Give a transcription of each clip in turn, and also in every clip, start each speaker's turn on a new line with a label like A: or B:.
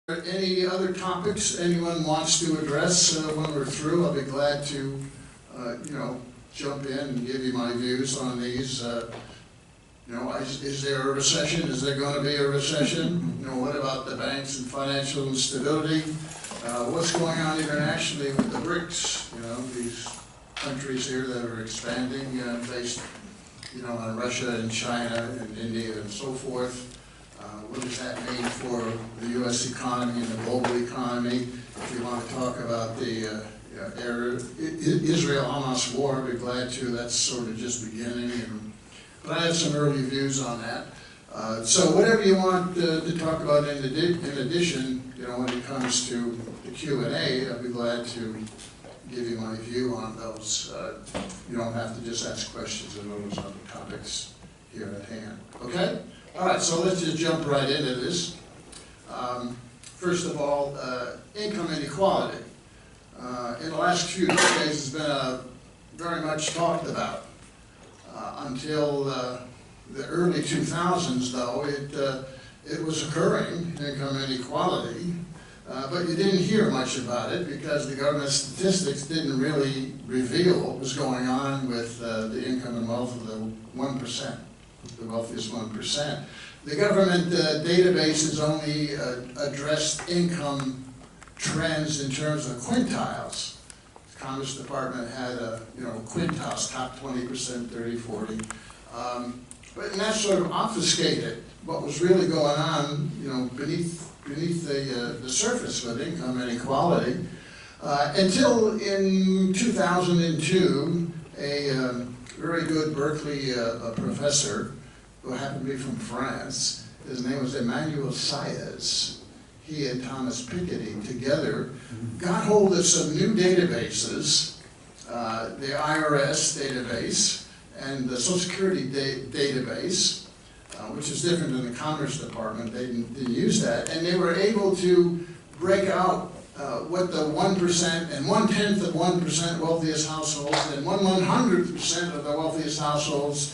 A: Any other topics anyone wants to address when we're through? I'll be glad to, jump in and give you my views on these. Is there a recession? Is there going to be a recession? What about the banks and financial instability? What's going on internationally with the BRICS? These countries here that are expanding based, on Russia and China and India and so forth. What does that mean for the U.S. economy and the global economy? If you want to talk about the Israel-Hamas war, I'd be glad to. That's sort of just beginning. But I have some early views on that. So whatever you want to talk about in addition, when it comes to the Q&A, I'd be glad to give you my view on those. You don't have to just ask questions on those other topics here at hand. Okay? All right, so let's just jump right into this. First of all, income inequality. In the last few decades, it's been very much talked about. Until the early 2000s, though, it was occurring, income inequality, but you didn't hear much about it because the government statistics didn't really reveal what was going on with the income and wealth of the 1%. The wealthiest 1%. The government databases only addressed income trends in terms of quintiles. The Commerce Department had quintiles, top 20%, 30, 40. But that sort of obfuscated what was really going on, beneath the surface with income inequality, until in 2002, a very good Berkeley professor who happened to be from France. His name was Emmanuel Saez. He and Thomas Piketty together got hold of some new databases, the IRS database and the Social Security database, which is different than the Commerce Department. They didn't use that. And they were able to break out what the 1% and 1/10 of 1% wealthiest households and 1/100% of the wealthiest households,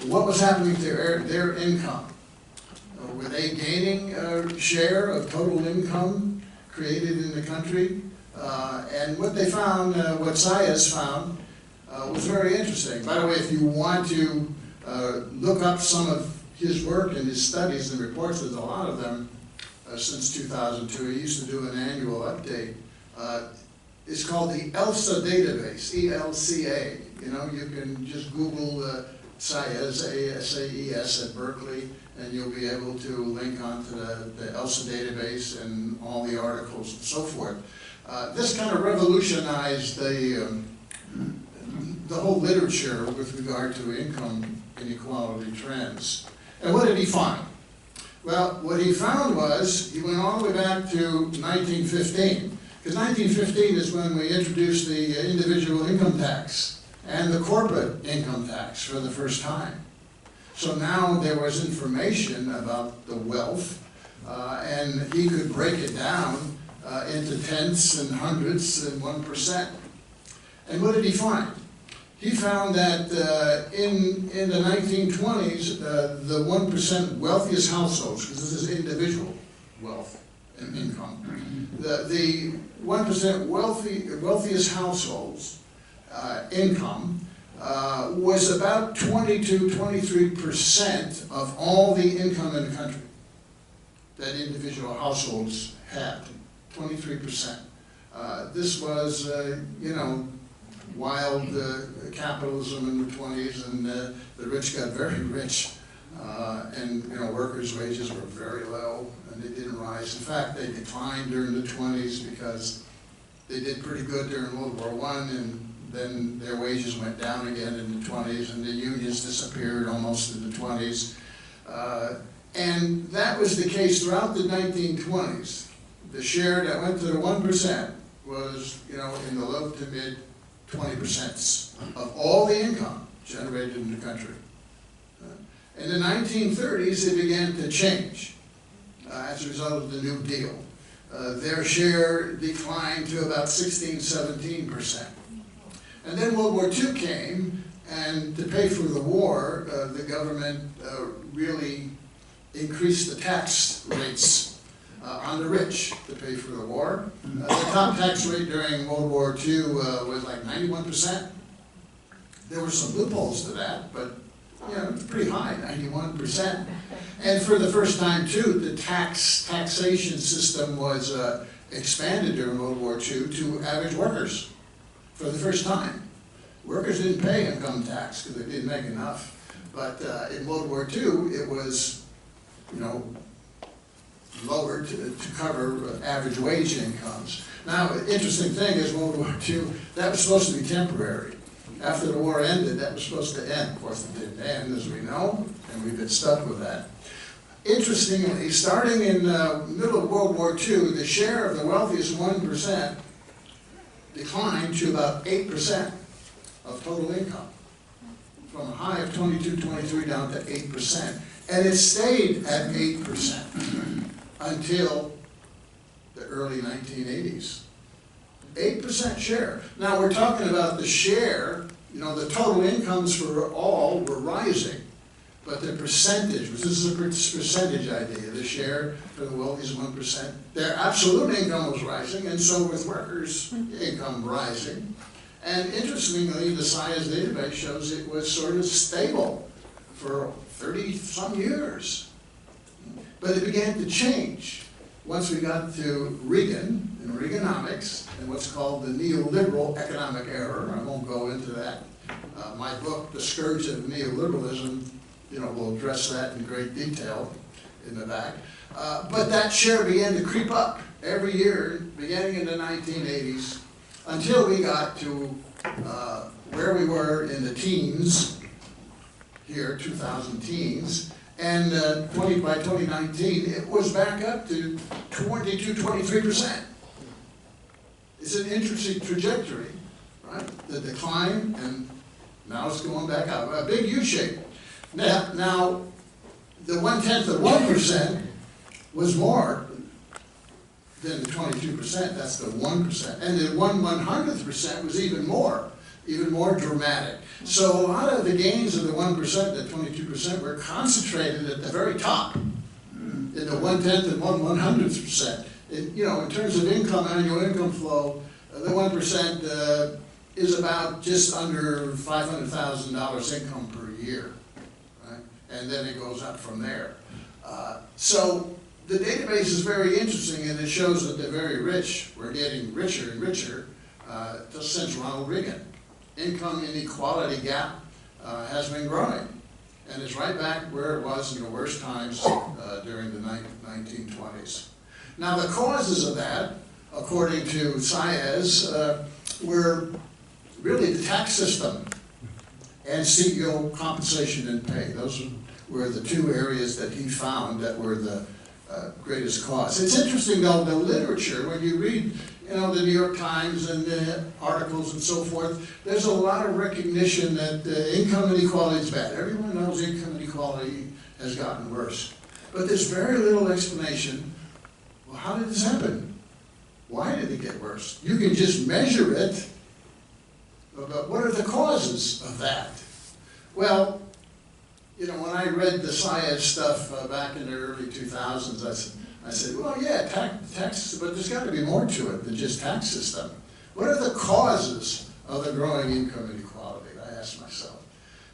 A: what was happening to their income. Were they gaining a share of total income created in the country? And what they found, what Saez found, was very interesting. By the way, if you want to look up some of his work and his studies and reports, there's a lot of them, since 2002. He used to do an annual update. It's called the ELSA database, E-L-C-A. You can just Google Saez, A-S-A-E-S at Berkeley, and you'll be able to link onto the ELSA database and all the articles and so forth. This kind of revolutionized the whole literature with regard to income inequality trends. And what did he find? Well, what he found was, he went all the way back to 1915, because 1915 is when we introduced the individual income tax and the corporate income tax for the first time. So now there was information about the wealth, and he could break it down into tenths and hundredths and 1%. And what did he find? He found that in the 1920s, the 1% wealthiest households, because this is individual wealth and income, the 1% wealthiest households income was about 20 to 23% of all the income in the country that individual households had, 23%. This was, wild capitalism in the 20s, and the rich got very rich, and workers' wages were very low, and they didn't rise. In fact, they declined during the 20s because they did pretty good during World War I, and then their wages went down again in the 20s, and the unions disappeared almost in the 20s. And that was the case throughout the 1920s. The share that went to the 1% was, in the low to mid 20% of all the income generated in the country. In the 1930s, it began to change as a result of the New Deal. Their share declined to about 16, 17%. And then World War II came, and to pay for the war, the government really increased the tax rates on the rich to pay for the war. The top tax rate during World War II was like 91%. There were some loopholes to that, but you know, it's pretty high, 91%. And for the first time too, the taxation system was expanded during World War II to average workers for the first time. Workers didn't pay income tax because they didn't make enough. But in World War II, it was, you know, lowered to cover average wage incomes. Now, the interesting thing is World War II, that was supposed to be temporary. After the war ended, that was supposed to end. Of course, it didn't end, as we know, and we've been stuck with that. Interestingly, starting in the middle of World War II, the share of the wealthiest 1% declined to about 8% of total income, from a high of 22, 23 down to 8%. And it stayed at 8% until the early 1980s. 8% share. Now we're talking about the share, you know, the total incomes for all were rising, but the percentage, this is a percentage idea, the share for the wealthiest 1%, their absolute income was rising, and so with workers' income rising. And interestingly, the SIAS database shows it was sort of stable for 30-some years. But it began to change once we got to Reagan and Reaganomics and what's called the neoliberal economic era. I won't go into that. My book, The Scourge of Neoliberalism, you know, will address that in great detail in the back. But that share began to creep up every year, beginning in the 1980s, until we got to where we were in the teens, here, 2000 teens, and by 2019, it was back up to 22, 23%. It's an interesting trajectory, right? The decline, and now it's going back up, a big U-shape. Now, the 1/10 of 1% was more than the 22%, that's the 1%. And the 1/100th% was even more dramatic. So a lot of the gains of the 1%, the 22%, were concentrated at the very top, in the 1/10 and 1/100th%. You know, in terms of income, annual income flow, the 1% is about just under $500,000 income per year, right? And then it goes up from there. So the database is very interesting, and it shows that the very rich were getting richer and richer since Ronald Reagan. Income inequality gap has been growing, and it's right back where it was in the worst times during the 1920s. Now, the causes of that, according to SIAS, were really the tax system and CEO compensation and pay. Those were the two areas that he found that were the greatest cause. It's interesting, though, the literature, when you read, you know, the New York Times and the articles and so forth, there's a lot of recognition that income inequality is bad. Everyone knows income inequality has gotten worse. But there's very little explanation. Well, how did this happen? Why did it get worse? You can just measure it, but what are the causes of that? Well, you know, when I read the SIAS stuff back in the early 2000s, I said, well, yeah, tax, but there's got to be more to it than just tax system. What are the causes of the growing income inequality? I asked myself.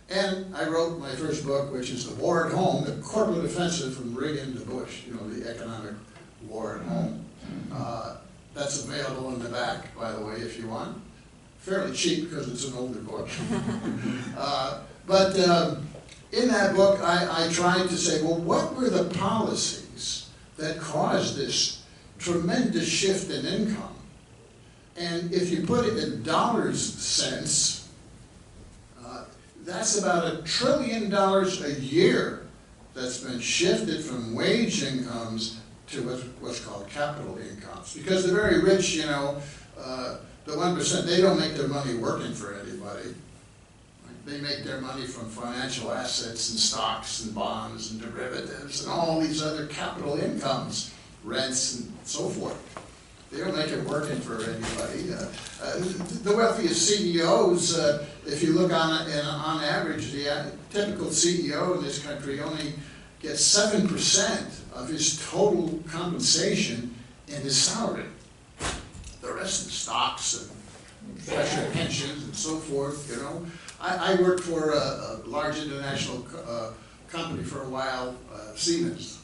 A: And I wrote my first book, which is The War at Home, the corporate offensive from Reagan to Bush, you know, the economic war at home. That's available in the back, by the way, if you want. Fairly cheap because it's an older book. But in that book, I tried to say, well, what were the policies that caused this tremendous shift in income? And if you put it in dollars sense, that's about $1 trillion a year that's been shifted from wage incomes to what's called capital incomes. Because the very rich, you know, the 1%, they don't make their money working for anybody. They make their money from financial assets and stocks and bonds and derivatives and all these other capital incomes, rents and so forth. They don't make it working for anybody. The wealthiest CEOs, if you look on average, the typical CEO in this country only gets 7% of his total compensation in his salary. The rest in stocks and fresher pensions and so forth, you know. I worked for a large international company for a while, Siemens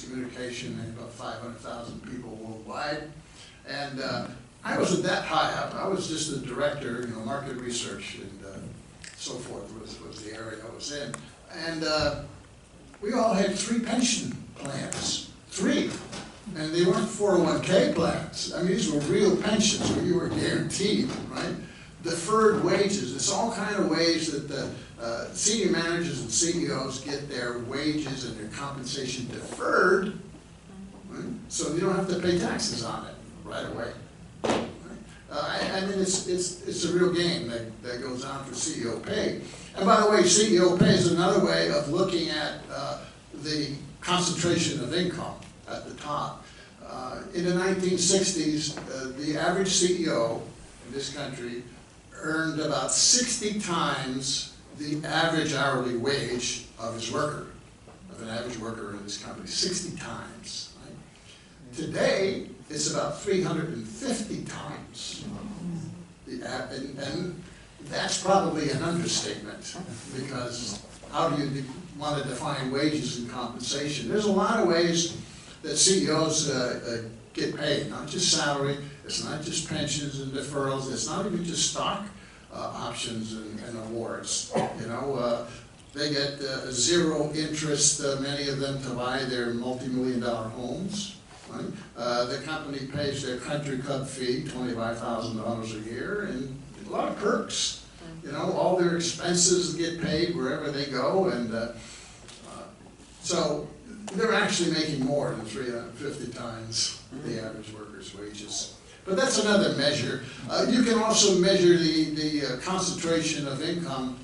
A: Communication, and about 500,000 people worldwide. And I wasn't that high up. I was just a director, you know, market research and so forth was the area I was in. And we all had 3 pension plans, 3. And they weren't 401k plans. I mean, these were real pensions where you were guaranteed, right? Deferred wages. It's all kind of ways that the senior managers and CEOs get their wages and their compensation deferred, right? So you don't have to pay taxes on it right away. Right? I mean, it's a real game that goes on for CEO pay. And by the way, CEO pay is another way of looking at the concentration of income at the top. In the 1960s, the average CEO in this country earned about 60 times the average hourly wage of his worker, of an average worker in this company, 60 times. Right? Today, it's about 350 times. And that's probably an understatement, because how do you want to define wages and compensation? There's a lot of ways that CEOs get paid, not just salary, it's not just pensions and deferrals, it's not even just stock options and awards. You know, they get 0 interest, many of them, to buy their multi-million-dollar homes. Right? The company pays their country club fee, $25,000 a year, and a lot of perks. You know, all their expenses get paid wherever they go, and so they're actually making more than 350 times the average worker's wages. But that's another measure. You can also measure the concentration of income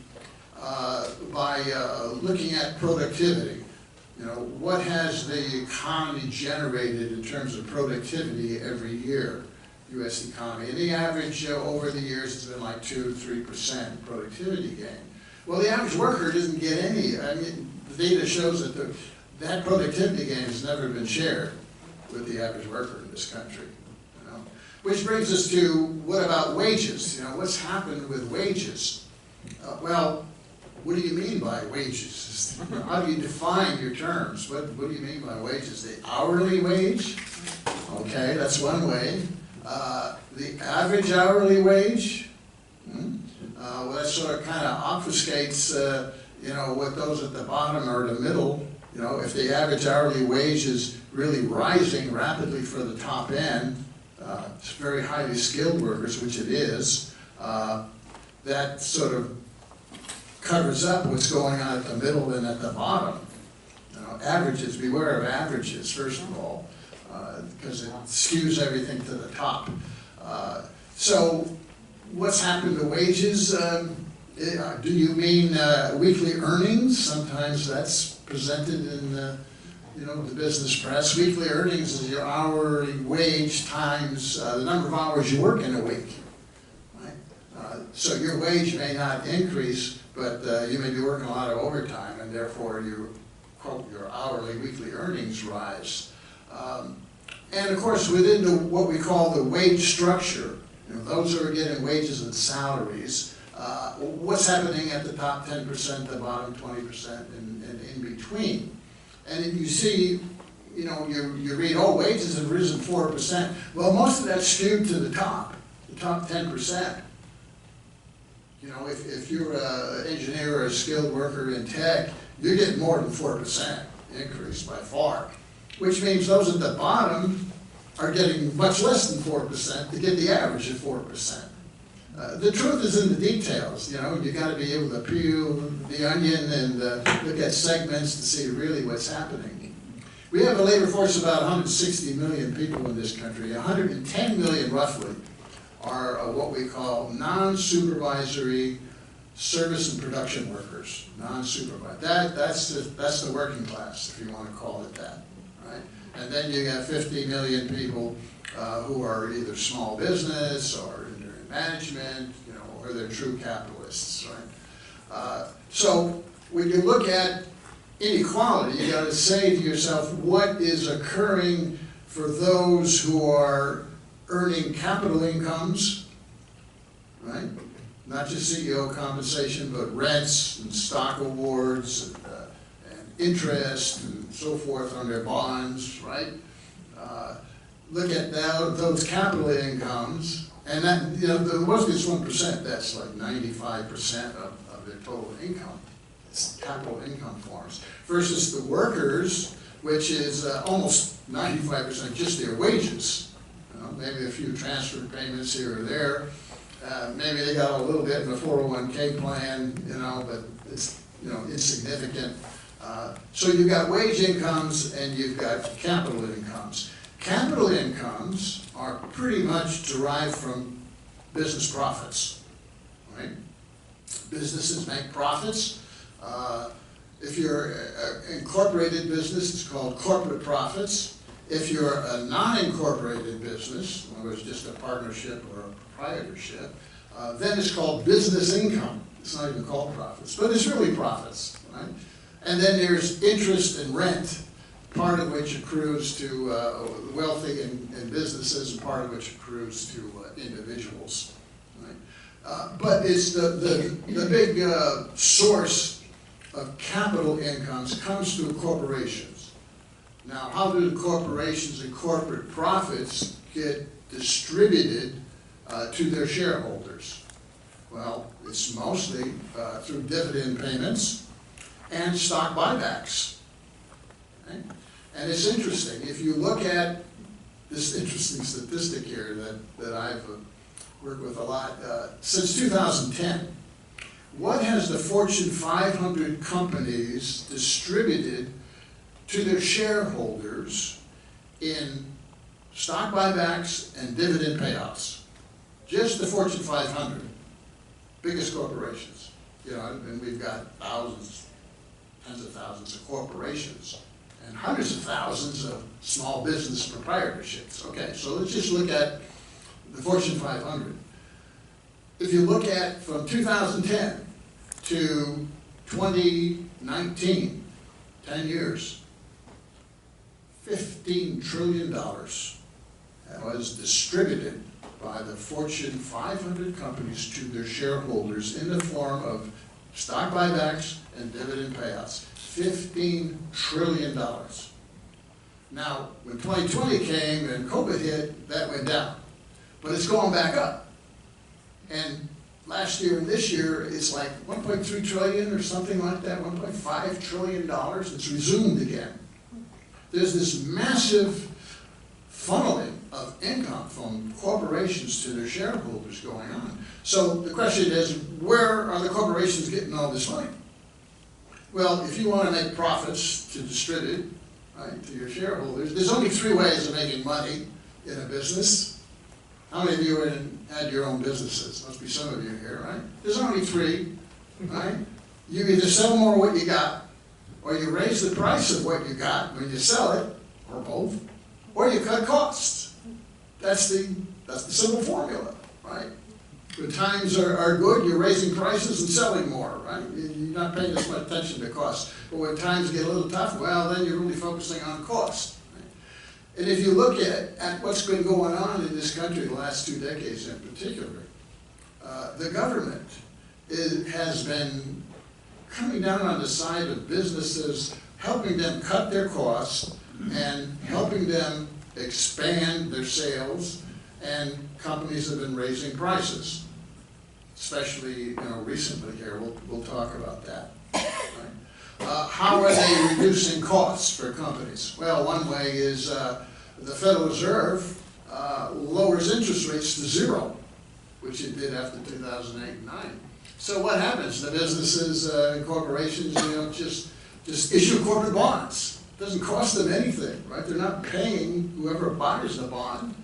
A: by looking at productivity. You know, what has the economy generated in terms of productivity every year, U.S. economy? And the average over the years has been like 2-3% productivity gain. Well, the average worker doesn't get any. I mean, the data shows that that productivity gain has never been shared with the average worker in this country. You know? Which brings us to, what about wages? You know, what's happened with wages? Well, what do you mean by wages? How do you define your terms? What do you mean by wages? The hourly wage? Okay, that's one way. The average hourly wage? Well, that sort of kind of obfuscates, you know, what those at the bottom or the middle. You know, if the average hourly wage is really rising rapidly for the top end, it's very highly skilled workers, which it is, that sort of covers up what's going on at the middle and at the bottom. You know, averages, beware of averages, first of all, because it skews everything to the top. So what's happened to wages? Do you mean weekly earnings? Sometimes that's presented in you know, the business press. Weekly earnings is your hourly wage times the number of hours you work in a week. Right? So your wage may not increase, but you may be working a lot of overtime, and therefore your, quote, your hourly weekly earnings rise. And of course, within what we call the wage structure, you know, those who are getting wages and salaries, what's happening at the top 10%, the bottom 20%, and in between. And you see, you know, you read, oh, wages have risen 4%. Well, most of that's skewed to the top 10%. You know, if you're an engineer or a skilled worker in tech, you're getting more than 4% increase by far, which means those at the bottom are getting much less than 4% to get the average of 4%. The truth is in the details. You know, you got to be able to peel the onion and look at segments to see really what's happening. We have a labor force of about 160 million people in this country. 110 million, roughly, are what we call non-supervisory service and production workers. Non-supervised. That's the working class, if you want to call it that, right? And then you have 50 million people who are either small business or management, you know, or they're true capitalists, right? So when you look at inequality, you gotta say to yourself, what is occurring for those who are earning capital incomes, right? Not just CEO compensation, but rents and stock awards and interest and so forth on their bonds, right? Look at now those capital incomes, and that, you know, the most 1%, that's like 95% of their total income. It's capital income forms. Versus the workers, which is almost 95% just their wages. You know, maybe a few transfer payments here or there. Maybe they got a little bit in the 401k plan, you know, but it's, you know, insignificant. So you've got wage incomes and you've got capital incomes. Capital incomes are pretty much derived from business profits, right? Businesses make profits. If you're an incorporated business, it's called corporate profits. If you're a non-incorporated business, in other words, just a partnership or a proprietorship, then it's called business income. It's not even called profits, but it's really profits, right? And then there's interest and rent, part of which accrues to wealthy and businesses, and part of which accrues to individuals, right? But it's the big source of capital incomes comes through corporations. Now, how do corporations and corporate profits get distributed to their shareholders? Well, it's mostly through dividend payments and stock buybacks. Okay? And it's interesting, if you look at this interesting statistic here that I've worked with a lot, since 2010, what has the Fortune 500 companies distributed to their shareholders in stock buybacks and dividend payouts? Just the Fortune 500, biggest corporations. You know, and we've got thousands, tens of thousands of corporations and hundreds of thousands of small business proprietorships. Okay, so let's just look at the Fortune 500. If you look at from 2010 to 2019, 10 years, $15 trillion that was distributed by the Fortune 500 companies to their shareholders in the form of stock buybacks and dividend payouts. $15 trillion. Now, when 2020 came and COVID hit, that went down. But it's going back up. And last year and this year, it's like 1.3 trillion or something like that, $1.5 trillion. It's resumed again. There's this massive funneling of income from corporations to their shareholders going on. So the question is, where are the corporations getting all this money? Well, if you want to make profits to distribute, right, to your shareholders, there's only 3 ways of making money in a business. How many of you had your own businesses? Must be some of you here, right? There's only 3, right? You either sell more of what you got, or you raise the price of what you got when you sell it, or both, or you cut costs. That's the simple formula, right? When times are good, you're raising prices and selling more, right? You're not paying as much attention to cost. But when times get a little tough, well, then you're really focusing on cost. Right? And if you look at what's been going on in this country the last 2 decades in particular, the government has been coming down on the side of businesses, helping them cut their costs and helping them expand their sales, and companies have been raising prices. Especially, recently here, we'll talk about that. Right? How are they reducing costs for companies? Well, one way is the Federal Reserve lowers interest rates to 0, which it did after 2008 and 9. So what happens? The businesses and corporations, just issue corporate bonds. It doesn't cost them anything, right? They're not paying whoever buys the bond,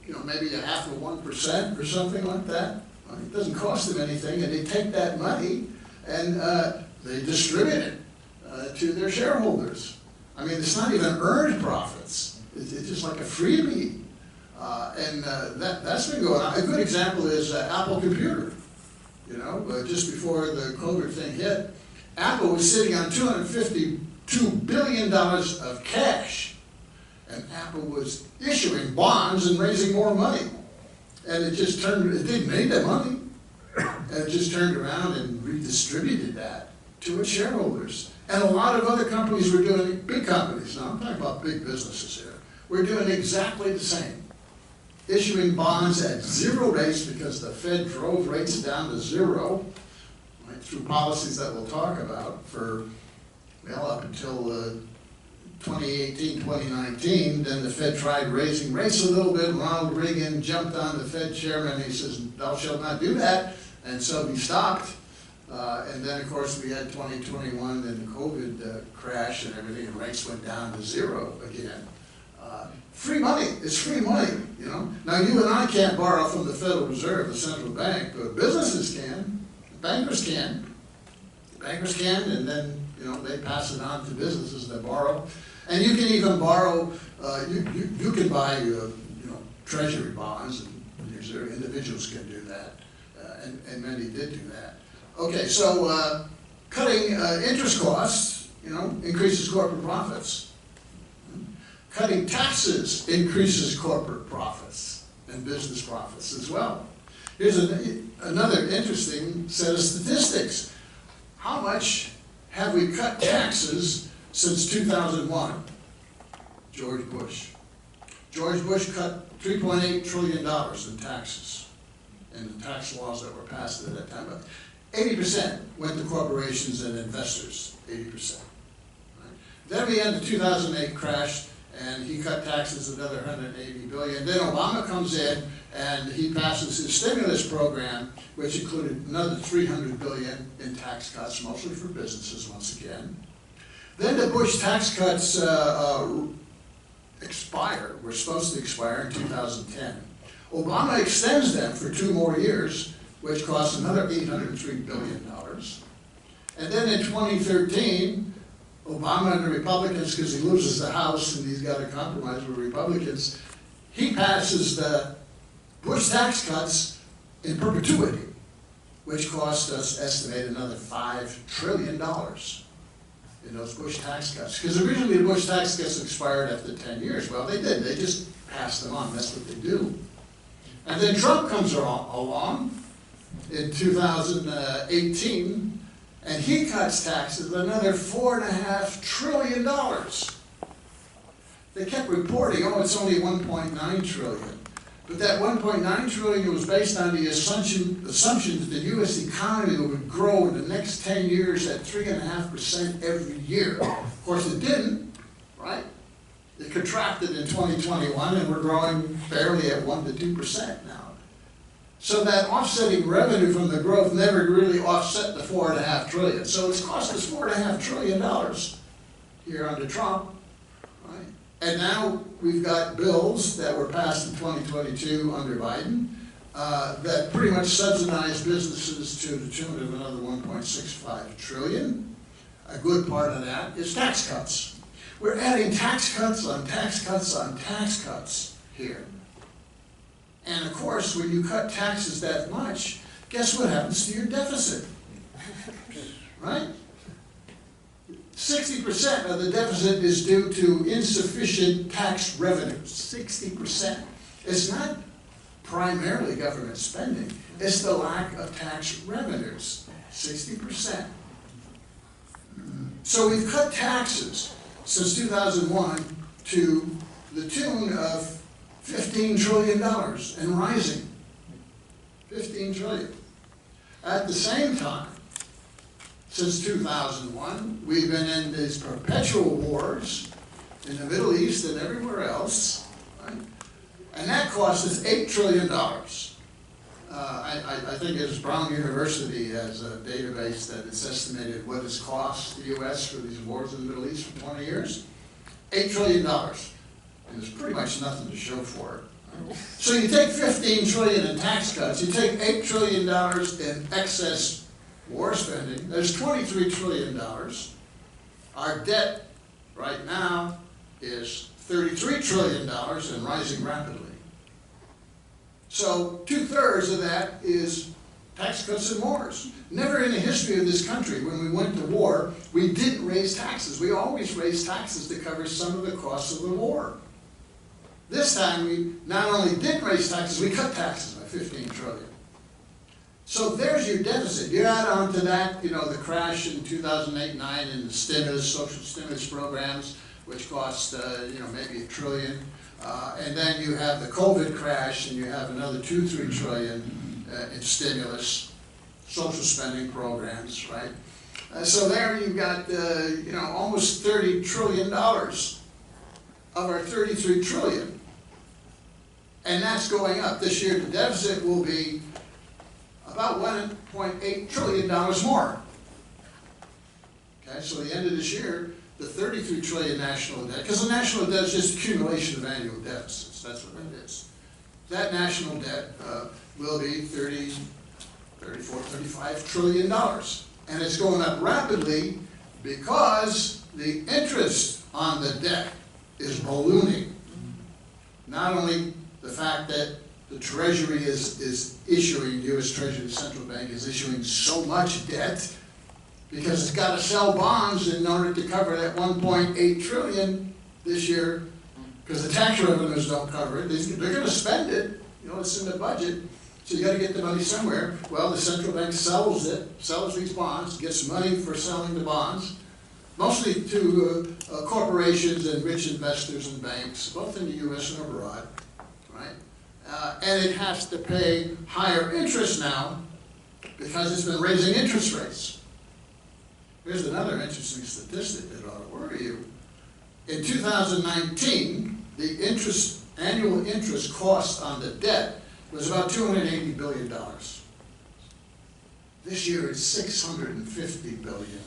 A: maybe 0.5% or something like that. It doesn't cost them anything, and they take that money and they distribute it to their shareholders. I mean, it's not even earned profits. It's just like a freebie. And that's been going on. A good example is Apple Computer. Just before the COVID thing hit, Apple was sitting on $252 billion of cash, and Apple was issuing bonds and raising more money. And it didn't need that money. And it just turned around and redistributed that to its shareholders. And a lot of other companies were doing it, big companies, now I'm talking about big businesses here, we're doing exactly the same. Issuing bonds at zero rates because the Fed drove rates down to zero, right, through policies that we'll talk about for, well, up until 2018, 2019. Then the Fed tried raising rates a little bit. Ronald Reagan jumped on the Fed chairman. He says, "Thou shalt not do that." And so he stopped. And then, of course, we had 2021 and the COVID crash and everything, and rates went down to zero again. Free money, it's free money, you know. Now, you and I can't borrow from the Federal Reserve, the central bank, but businesses can, bankers can. Bankers can, and then, you know, they pass it on to businesses that borrow. And you can even borrow, you can buy, you know, treasury bonds, and individuals can do that, and many did do that. Okay, so cutting interest costs, you know, increases corporate profits. Cutting taxes increases corporate profits and business profits as well. Here's another interesting set of statistics. How much have we cut taxes since 2001? George Bush. George Bush cut $3.8 trillion in taxes in the tax laws that were passed at that time. But 80% went to corporations and investors, 80%. Right? Then we had the 2008 crash, and he cut taxes another $180 billion. Then Obama comes in and he passes his stimulus program, which included another $300 billion in tax cuts, mostly for businesses once again. Then the Bush tax cuts expire, were supposed to expire in 2010. Obama extends them for 2 more years, which costs another $803 billion. And then in 2013, Obama and the Republicans, because he loses the House and he's got to compromise with Republicans, he passes the Bush tax cuts in perpetuity, which cost us, estimate, another $5 trillion in those Bush tax cuts. Because originally the Bush tax cuts expired after 10 years. Well, they did. They just passed them on. That's what they do. And then Trump comes along in 2018, and he cuts taxes another $4.5 trillion. They kept reporting, oh, it's only $1.9 trillion. But that $1.9 trillion was based on the assumption that the U.S. economy would grow in the next 10 years at 3.5% every year. Of course, it didn't, right? It contracted in 2021, and we're growing barely at 1 to 2% now. So that offsetting revenue from the growth never really offset the $4.5 trillion. So it's cost us $4.5 trillion here under Trump, right? And now we've got bills that were passed in 2022 under Biden that pretty much subsidize businesses to the tune of another $1.65 trillion. A good part of that is tax cuts. We're adding tax cuts on tax cuts on tax cuts here. And of course, when you cut taxes that much, guess what happens to your deficit? Right? 60% of the deficit is due to insufficient tax revenues. 60%. It's not primarily government spending. It's the lack of tax revenues. 60%. So we've cut taxes since 2001 to the tune of $15 trillion and rising. 15 trillion. At the same time, since 2001, we've been in these perpetual wars in the Middle East and everywhere else, right? And that cost us $8 trillion. I think it's Brown University has a database that it's estimated what it's cost the U.S. for these wars in the Middle East for 20 years. $8 trillion. And there's pretty much nothing to show for it. So you take $15 trillion in tax cuts, you take $8 trillion in excess war spending, there's $23 trillion. Our debt right now is $33 trillion and rising rapidly. So 2/3 of that is tax cuts and wars. Never in the history of this country, when we went to war, we didn't raise taxes. We always raised taxes to cover some of the costs of the war. This time, we not only didn't raise taxes, we cut taxes by 15 trillion. So there's your deficit. You add on to that, you know, the crash in 2008-9 and the stimulus, social stimulus programs, which cost, you know, maybe $1 trillion. And then you have the COVID crash, and you have another 2-3 trillion in stimulus, social spending programs, right? So there you've got, you know, almost $30 trillion of our 33 trillion. And that's going up. This year the deficit will be about $1.8 trillion more. Okay, so at the end of this year, the 33 trillion national debt, because the national debt is just accumulation of annual deficits, that's what it is. That national debt will be 34, $35 trillion. And it's going up rapidly because the interest on the debt is ballooning. Not only the fact that the Treasury is issuing, U.S. Treasury, the central bank is issuing so much debt because it's got to sell bonds in order to cover that 1.8 trillion this year, because the tax revenues don't cover it. They're going to spend it, you know, it's in the budget, so you got to get the money somewhere. Well, the central bank sells these bonds, gets money for selling the bonds, mostly to corporations and rich investors and banks, both in the U.S. and abroad, right? And it has to pay higher interest now because it's been raising interest rates. Here's another interesting statistic that ought to worry you. In 2019, the annual interest cost on the debt was about $280 billion. This year it's $650 billion.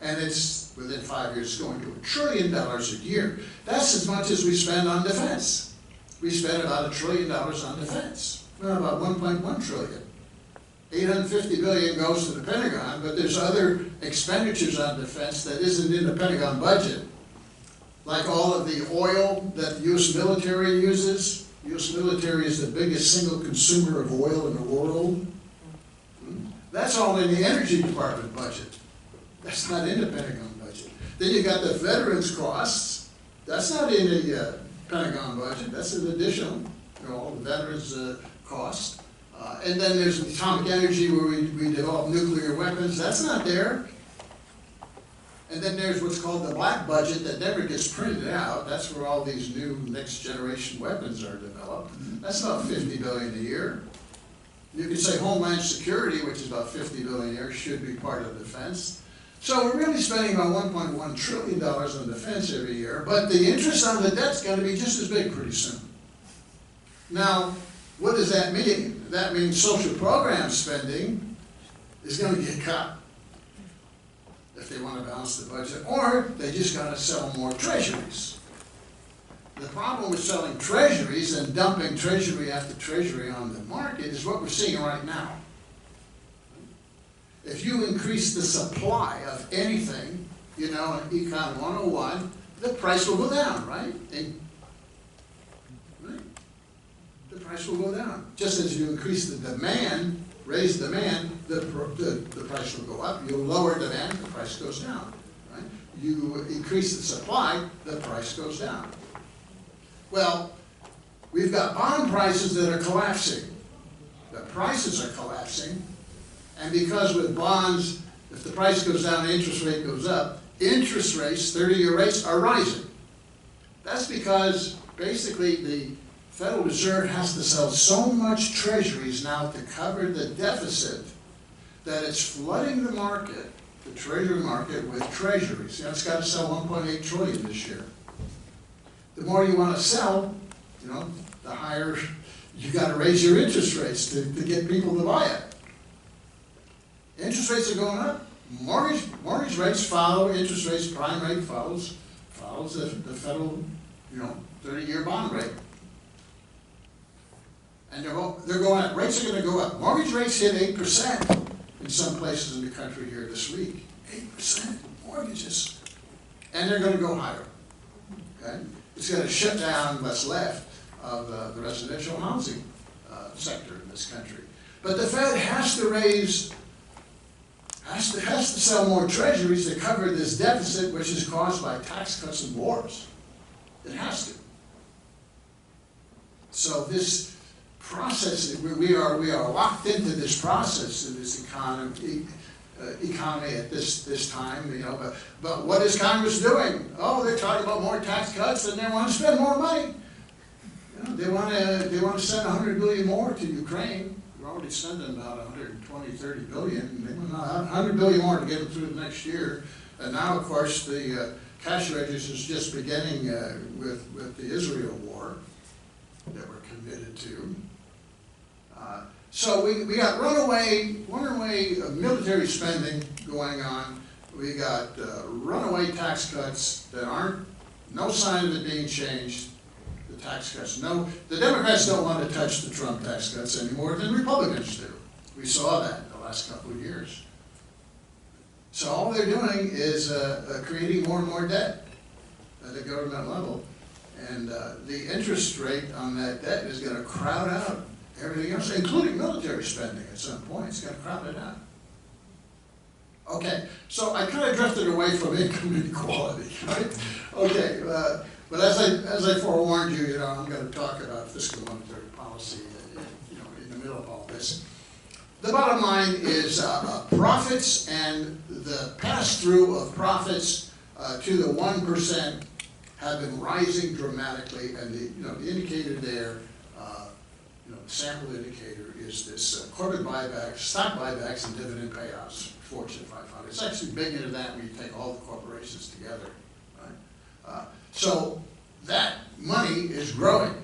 A: And it's, within 5 years, going to $1 trillion a year. That's as much as we spend on defense. We spend about $1 trillion on defense. Well, about 1.1 trillion. 850 billion goes to the Pentagon, but there's other expenditures on defense that isn't in the Pentagon budget. Like all of the oil that the U.S. military uses. The U.S. military is the biggest single consumer of oil in the world. That's all in the Energy Department budget. That's not in the Pentagon budget. Then you got the veterans costs. That's not in the Pentagon budget. That's an additional, you know, all the veterans costs. And then there's atomic energy where we develop nuclear weapons. That's not there. And then there's what's called the black budget that never gets printed out. That's where all these new next generation weapons are developed. That's about $50 billion a year. You could say Homeland Security, which is about $50 billion a year, should be part of defense. So we're really spending about $1.1 trillion on defense every year, but the interest on the debt's going to be just as big pretty soon. Now, what does that mean? That means social program spending is going to get cut if they want to balance the budget, or they just got to sell more treasuries. The problem with selling treasuries and dumping treasury after treasury on the market is what we're seeing right now. If you increase the supply of anything, you know, in Econ 101, the price will go down, right? The price will go down. Just as you increase the demand, raise demand, the price will go up. You lower demand, the price goes down, right? You increase the supply, the price goes down. Well, we've got bond prices that are collapsing. The prices are collapsing. And because with bonds, if the price goes down, the interest rate goes up, interest rates, 30-year rates, are rising. That's because basically the Federal Reserve has to sell so much treasuries now to cover the deficit that it's flooding the market, the treasury market, with treasuries. You know, it's got to sell 1.8 trillion this year. The more you want to sell, you know, the higher you got to raise your interest rates to get people to buy it. Interest rates are going up. Mortgage rates follow interest rates. Prime rate follows the federal, you know, 30-year bond rate. And they're going up. Rates are going to go up. Mortgage rates hit 8% in some places in the country here this week. 8% mortgages, and they're going to go higher. Okay, it's going to shut down what's left of the residential housing sector in this country. But the Fed has to sell more treasuries to cover this deficit, which is caused by tax cuts and wars. It has to. So this process, we are locked into this process in this economy at this time, you know. But what is Congress doing? Oh, they're talking about more tax cuts and they want to spend more money. You know, they want to send $100 billion more to Ukraine. We're already sending about 120, 30 billion. They want $100 billion more to get them through the next year. And now, of course, the cash register is just beginning with the Israel war that we're committed to. So we got runaway military spending going on. We got runaway tax cuts that aren't, no sign of it being changed. The tax cuts, no, the Democrats don't want to touch the Trump tax cuts any more than Republicans do. We saw that in the last couple of years. So all they're doing is creating more and more debt at the government level. And the interest rate on that debt is going to crowd out everything else, including military spending at some point. It's going to crowd it out. Okay, so I kind of drifted away from income inequality, right? Okay, but as I forewarned you, I'm going to talk about fiscal monetary policy, in the middle of all this. The bottom line is profits and the pass-through of profits to the 1% have been rising dramatically, and the indicator there, the sample indicator is this corporate buybacks, stock buybacks, and dividend payouts, Fortune 500. It's actually bigger than that when you take all the corporations together, right? So that money is growing.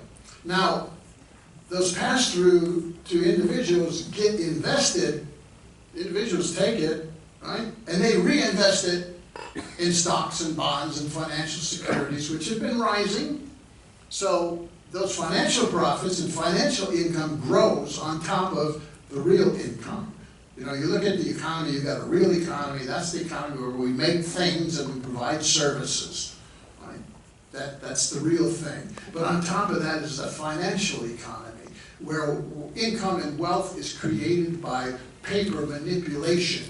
A: Now, those pass-through to individuals get invested. Individuals take it, right, and they reinvest it in stocks and bonds and financial securities, which have been rising. So those financial profits and financial income grows on top of the real income. You look at the economy, you've got a real economy. That's the economy where we make things and we provide services, right? That's the real thing. But on top of that is the financial economy, where income and wealth is created by paper manipulation,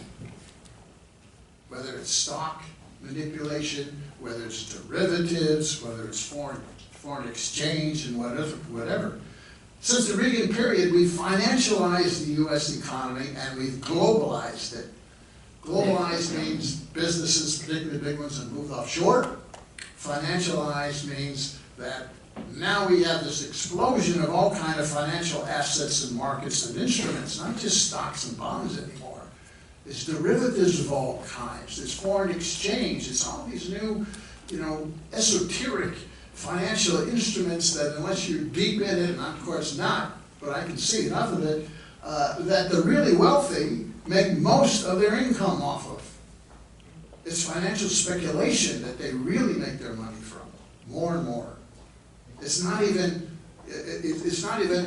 A: whether it's stock manipulation, whether it's derivatives, whether it's foreign exchange, and whatever. Since the Reagan period, we've financialized the U.S. economy and we've globalized it. Globalized means businesses, particularly big ones, have moved offshore. Financialized means that now we have this explosion of all kinds of financial assets and markets and instruments, not just stocks and bonds anymore. It's derivatives of all kinds. It's foreign exchange. It's all these new, esoteric financial instruments that, unless you're deep in it, and I'm of course not, but I can see enough of it, that the really wealthy make most of their income off of. It's financial speculation that they really make their money from, more and more. It's not even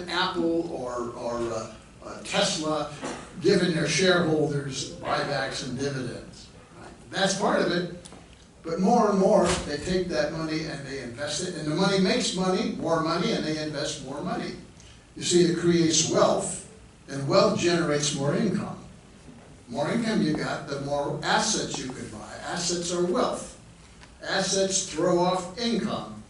A: Apple or Tesla giving their shareholders buybacks and dividends. Right? That's part of it. But more and more, they take that money and they invest it, and the money makes more money, and they invest more money. You see, it creates wealth, and wealth generates more income. More income you got, the more assets you can buy. Assets are wealth. Assets throw off income,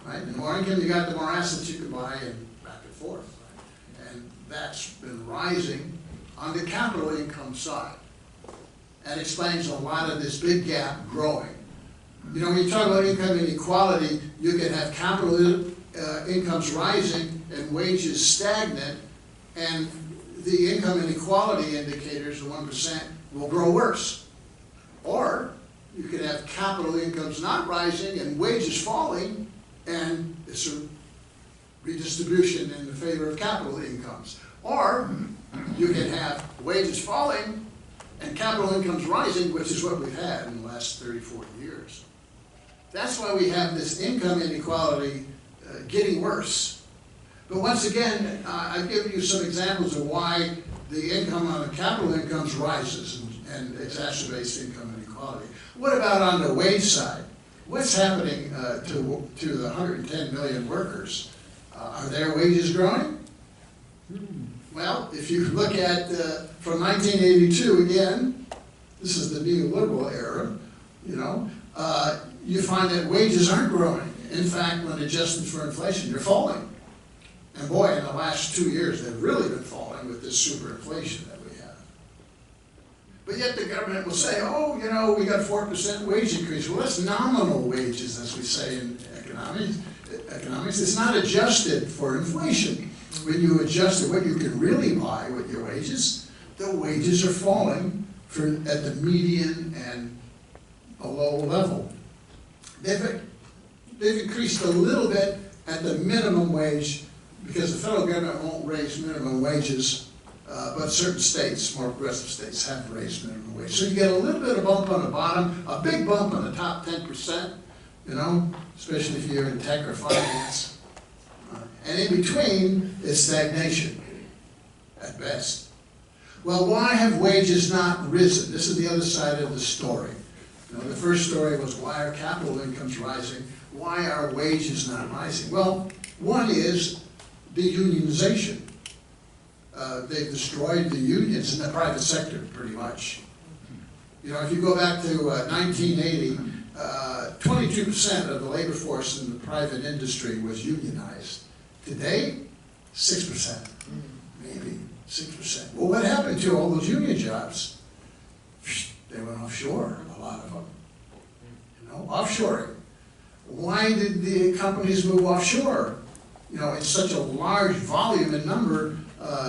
A: right? The more income you got, the more assets you can buy, and back and forth. Right? And that's been rising on the capital income side. That explains a lot of this big gap growing. When you talk about income inequality, you can have capital incomes rising and wages stagnant, and the income inequality indicators, the 1%, will grow worse. Or you can have capital incomes not rising and wages falling, and it's a redistribution in the favor of capital incomes. Or you can have wages falling and capital incomes rising, which is what we've had in the last 30, 40 years. That's why we have this income inequality getting worse. But once again, I've given you some examples of why the income on the capital incomes rises and exacerbates income inequality. What about on the wage side? What's happening to the 110 million workers? Are their wages growing? Well, if you look at from 1982 again, this is the neoliberal era, you know, you find that wages aren't growing. In fact, when adjusted for inflation, they're falling. And boy, in the last 2 years, they've really been falling with this super inflation that we have. But yet the government will say, oh, you know, we got 4% wage increase. Well, that's nominal wages, as we say in economics. It's not adjusted for inflation. When you adjust it, what you can really buy with your wages, the wages are falling at the median and below level. They've increased a little bit at the minimum wage because the federal government won't raise minimum wages, but certain states, more progressive states, have raised minimum wage. So you get a little bit of bump on the bottom, a big bump on the top 10%, you know, especially if you're in tech or finance. And in between is stagnation, at best. Well, why have wages not risen? This is the other side of the story. You know, the first story was why are capital incomes rising? Why are wages not rising? Well, one is deunionization. They've destroyed the unions in the private sector, pretty much. You know, if you go back to 1980, 22% of the labor force in the private industry was unionized. Today, 6%, maybe 6%. Well, what happened to all those union jobs? They went offshore, a lot of them. You know, offshoring. Why did the companies move offshore? You know, in such a large volume and number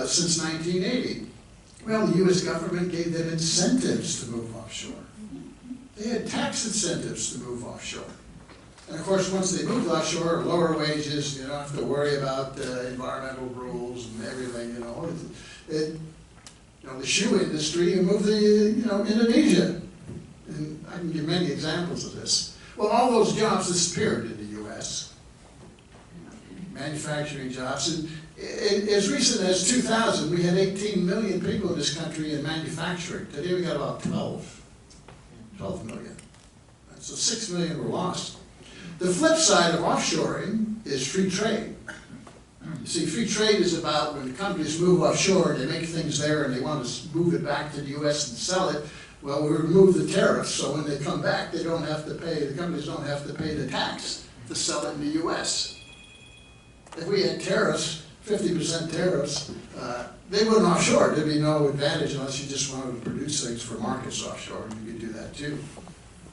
A: since 1980. Well, the U.S. government gave them incentives to move offshore. They had tax incentives to move offshore. And of course, once they moved offshore, lower wages, you don't have to worry about environmental rules and everything, you know. You know, the shoe industry, you move the, Indonesia. And I can give many examples of this. Well, all those jobs disappeared in the U.S. Manufacturing jobs. And as recent as 2000, we had 18 million people in this country in manufacturing. Today we got about 12 million. So 6 million were lost. The flip side of offshoring is free trade. You see, free trade is about when companies move offshore, they make things there and they want to move it back to the U.S. and sell it. Well, we remove the tariffs, so when they come back, they don't have to pay, the companies don't have to pay the tax to sell it in the U.S. If we had tariffs, 50% tariffs, they wouldn't offshore. There'd be no advantage unless you just wanted to produce things for markets offshore. You could do that too.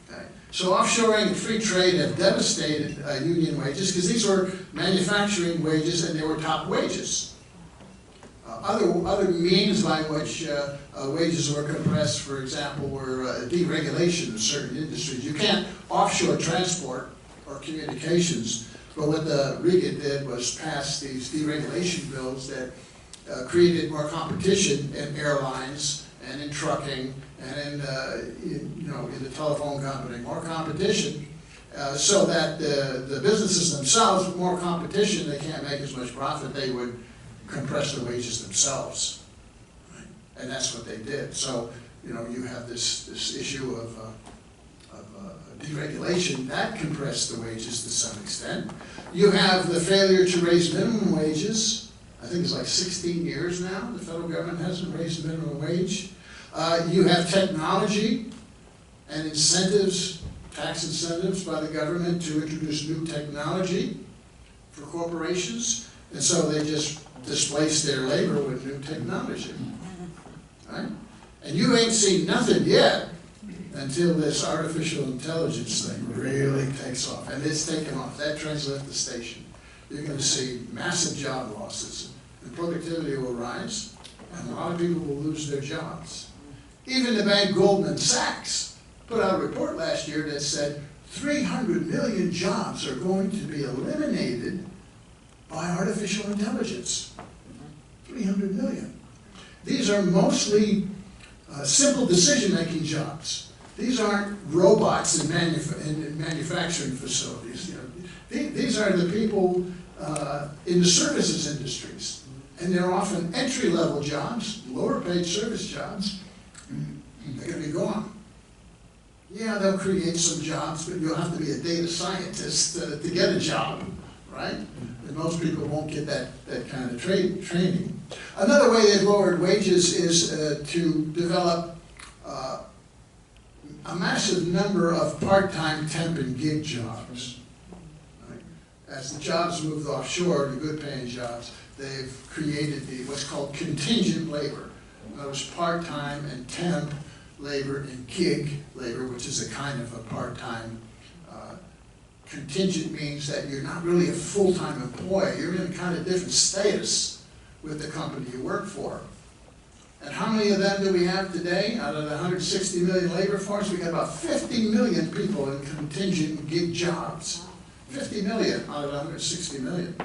A: Okay. So offshoring and free trade have devastated union wages because these were manufacturing wages and they were top wages. Other means by which wages were compressed, for example, were deregulation of certain industries. You can't offshore transport or communications, but what the Riga did was pass these deregulation bills that created more competition in airlines and in trucking and in the telephone company, more competition, so that the businesses themselves, with more competition, they can't make as much profit, they would compress the wages themselves, right? And that's what they did. So, you have this issue of deregulation that compressed the wages to some extent. You have the failure to raise minimum wages. I think it's like 16 years now the federal government hasn't raised the minimum wage. You have technology and incentives, tax incentives by the government to introduce new technology for corporations, and so they just displace their labor with new technology, right? And you ain't seen nothing yet until this artificial intelligence thing really takes off, and it's taken off. That train's left the station. You're going to see massive job losses, and productivity will rise, and a lot of people will lose their jobs. Even the bank Goldman Sachs put out a report last year that said 300 million jobs are going to be eliminated by artificial intelligence. 300 million. These are mostly simple decision-making jobs. These aren't robots in manufacturing facilities. These are the people in the services industries. And they're often entry-level jobs, lower-paid service jobs. They're going to be gone. Yeah, they'll create some jobs, but you'll have to be a data scientist to get a job, right? And most people won't get that kind of training. Another way they've lowered wages is to develop a massive number of part-time temp and gig jobs. Right? As the jobs moved offshore, the good-paying jobs, they've created what's called contingent labor. In other words, part-time and temp labor and gig labor, which is a kind of a part-time. Contingent means that you're not really a full-time employee. You're in a kind of different status with the company you work for. And how many of them do we have today? Out of the 160 million labor force, we got about 50 million people in contingent and gig jobs. 50 million out of 160 million.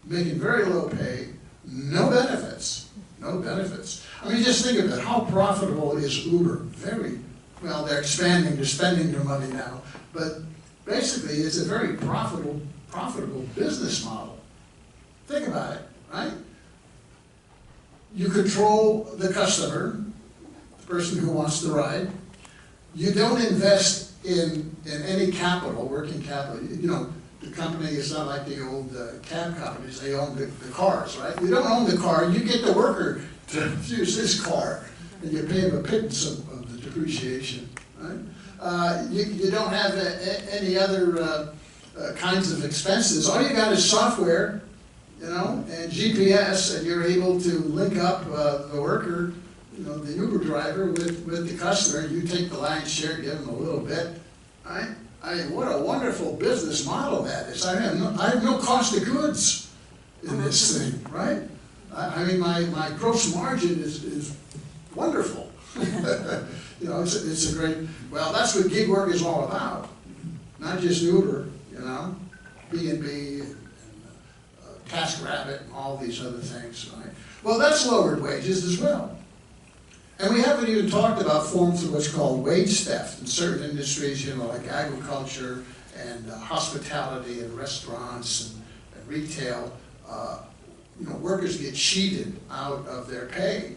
A: Making very low pay, no benefits. No benefits. I mean, just think of it. How profitable is Uber? Very, well, they're expanding, they're spending their money now. But basically, it's a very profitable business model. Think about it, right? You control the customer, the person who wants the ride. You don't invest in any capital, working capital. You know, the company is not like the old cab companies. They own the cars, right? You don't own the car. You get the worker to use this car, and you pay him a pittance of the depreciation, right? You don't have any other kinds of expenses. All you got is software, you know, and GPS, and you're able to link up the worker, you know, the Uber driver with the customer. You take the lion's share, give them a little bit, right? I mean, what a wonderful business model that is. I have no cost of goods in this thing, right? I mean, my gross margin is wonderful. You know, it's a great, well, that's what gig work is all about. Not just Uber, you know, B&B, and TaskRabbit, and all these other things, right? Well, that's lowered wages as well. And we haven't even talked about forms of what's called wage theft in certain industries, you know, like agriculture and hospitality and restaurants and retail. You know, workers get cheated out of their pay.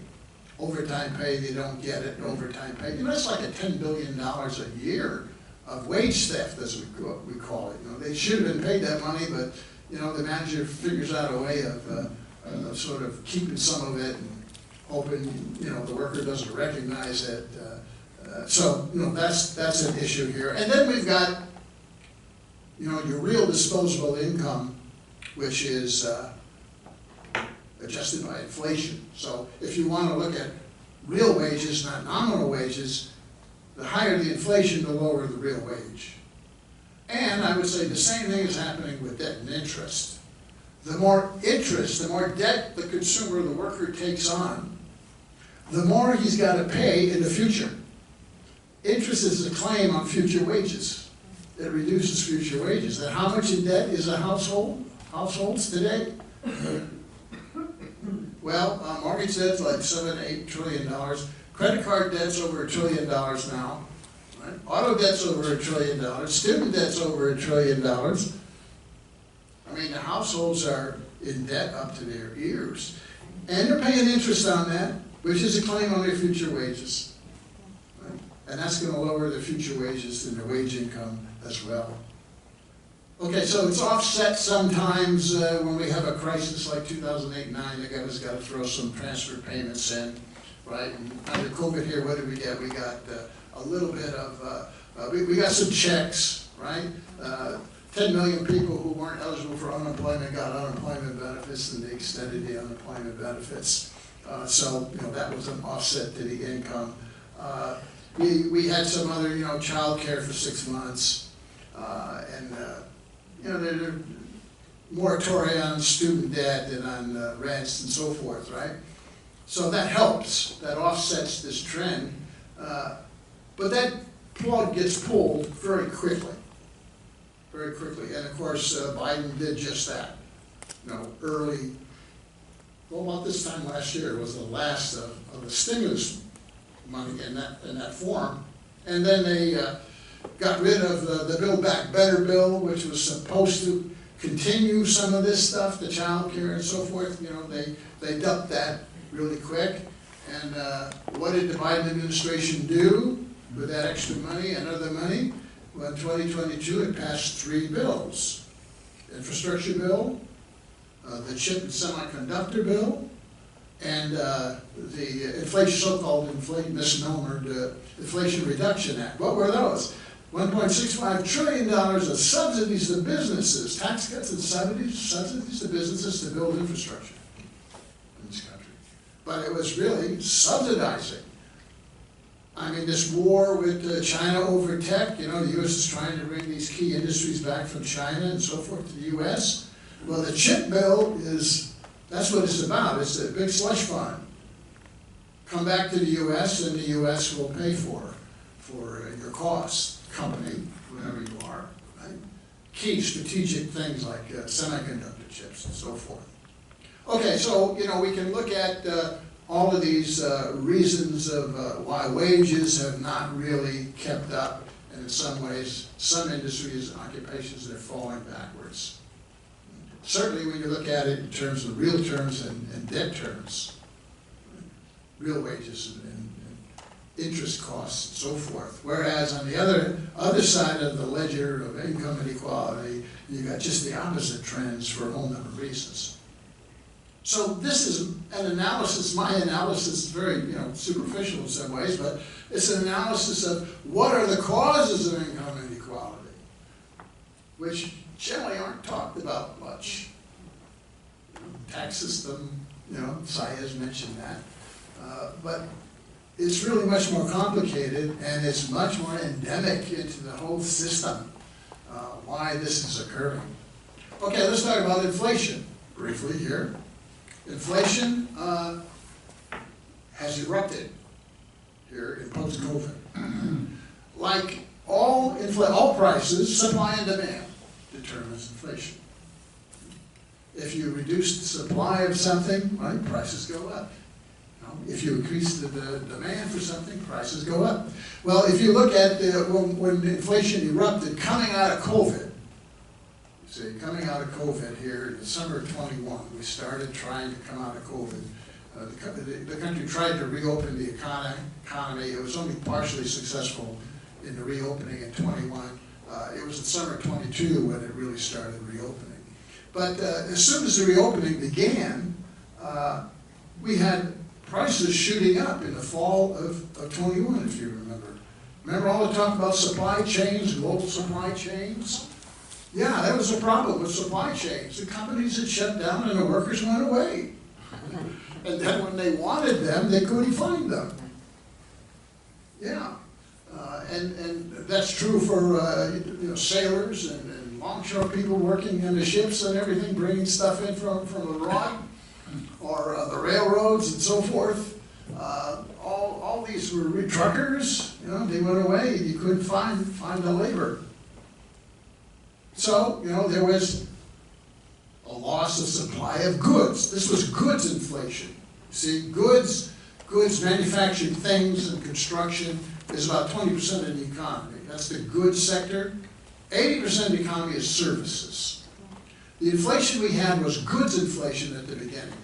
A: Overtime pay, they don't get it. Overtime pay, you know, it's like a $10 billion a year of wage theft, as we call it. You know, they should have been paid that money, but you know, the manager figures out a way of sort of keeping some of it and hoping, you know, the worker doesn't recognize it. So, you know, that's an issue here. And then we've got, you know, your real disposable income, which is adjusted by inflation. So if you want to look at real wages, not nominal wages, the higher the inflation, the lower the real wage. And I would say the same thing is happening with debt and interest. The more interest, the more debt the consumer, the worker takes on, the more he's got to pay in the future. Interest is a claim on future wages. It reduces future wages. And how much in debt is a households today? Well, mortgage debt's like $7 to $8 trillion. Credit card debt's over $1 trillion now. Right? Auto debt's over $1 trillion. Student debt's over $1 trillion. I mean, the households are in debt up to their ears. And they're paying interest on that, which is a claim on their future wages. Right? And that's going to lower their future wages and their wage income as well. Okay, so it's offset sometimes when we have a crisis like 2008-9, the government's got to throw some transfer payments in, right? And under COVID here, what did we get? We got a little bit of, we got some checks, right? 10 million people who weren't eligible for unemployment got unemployment benefits, and they extended the unemployment benefits. So, you know, that was an offset to the income. We had some other, you know, child care for 6 months, and you know, there are moratorium on student debt and on rents and so forth, right? So that helps, that offsets this trend, but that plug gets pulled very quickly. Very quickly, and of course Biden did just that. You know, early, well, about this time last year was the last of the stimulus money in that form, and then they got rid of the Build Back Better bill, which was supposed to continue some of this stuff, the child care and so forth. You know, they dumped that really quick, and what did the Biden administration do with that extra money and other money? Well, in 2022, it passed 3 bills. infrastructure bill, the chip and semiconductor bill, and the inflation, so-called misnomered Inflation Reduction Act. What were those? $1.65 trillion of subsidies to businesses, tax cuts and subsidies to businesses to build infrastructure in this country. But it was really subsidizing. I mean, this war with China over tech, you know, the U.S. is trying to bring these key industries back from China and so forth to the U.S. Well, the chip bill that's what it's about. It's a big slush fund. Come back to the U.S. and the U.S. will pay for your costs, company, whoever you are, right? Key strategic things like semiconductor chips and so forth. Okay, so, you know, we can look at all of these reasons of why wages have not really kept up, and in some ways, some industries and occupations, they're falling backwards. Certainly when you look at it in terms of real terms and debt terms, real wages and interest costs and so forth. Whereas on the other side of the ledger of income inequality, you got just the opposite trends for a whole number of reasons. So this is an analysis, my analysis is very, you know, superficial in some ways, but it's an analysis of what are the causes of income inequality, which generally aren't talked about much. Tax system, you know, Saez mentioned that. But it's really much more complicated, and it's much more endemic into the whole system, why this is occurring. Okay, let's talk about inflation briefly here. Inflation has erupted here in post-COVID. Like all prices, supply and demand determines inflation. If you reduce the supply of something, right, prices go up. If you increase the demand for something, prices go up. Well, if you look at when inflation erupted coming out of COVID, you see, coming out of COVID here in the summer of 21, we started trying to come out of COVID. The country tried to reopen the economy. It was only partially successful in the reopening in 21. It was in summer 22 when it really started reopening. But as soon as the reopening began, we had prices shooting up in the fall of 21, if you remember. Remember all the talk about supply chains, global supply chains? Yeah, that was a problem with supply chains. The companies had shut down and the workers went away. And then when they wanted them, they couldn't find them. Yeah, and that's true for you know, sailors and longshore people working in the ships and everything, bringing stuff in from abroad, or the railroads and so forth. All these were truckers. You know, they went away. You couldn't find the labor. So, you know, there was a loss of supply of goods. This was goods inflation. See, goods, manufactured things, and construction is about 20% of the economy. That's the goods sector. 80% of the economy is services. The inflation we had was goods inflation at the beginning.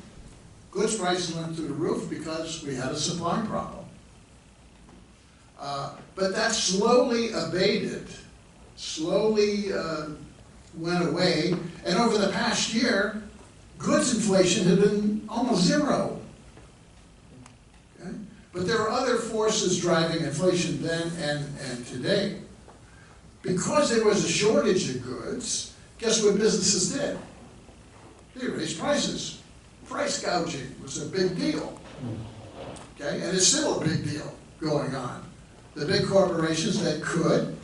A: Goods prices went through the roof because we had a supply problem. But that slowly abated, went away, and over the past year, goods inflation had been almost zero. Okay? But there are other forces driving inflation then and today. Because there was a shortage of goods, guess what businesses did? They raised prices. Price gouging was a big deal. Okay? And it's still a big deal going on. The big corporations that could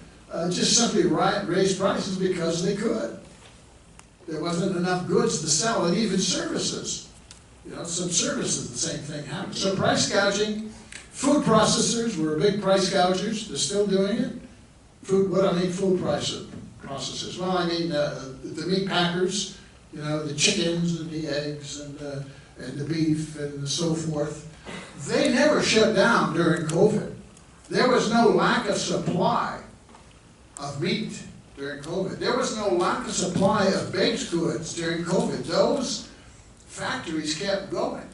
A: just simply raise prices because they could. There wasn't enough goods to sell, and even services. You know, some services, the same thing happened. So price gouging, food processors were big price gougers. They're still doing it. Food, what I mean, food processors. Well, I mean the meat packers, you know, the chickens and the eggs and the beef and so forth. They never shut down during COVID. There was no lack of supply of meat during COVID. There was no lack of supply of baked goods during COVID. Those factories kept going.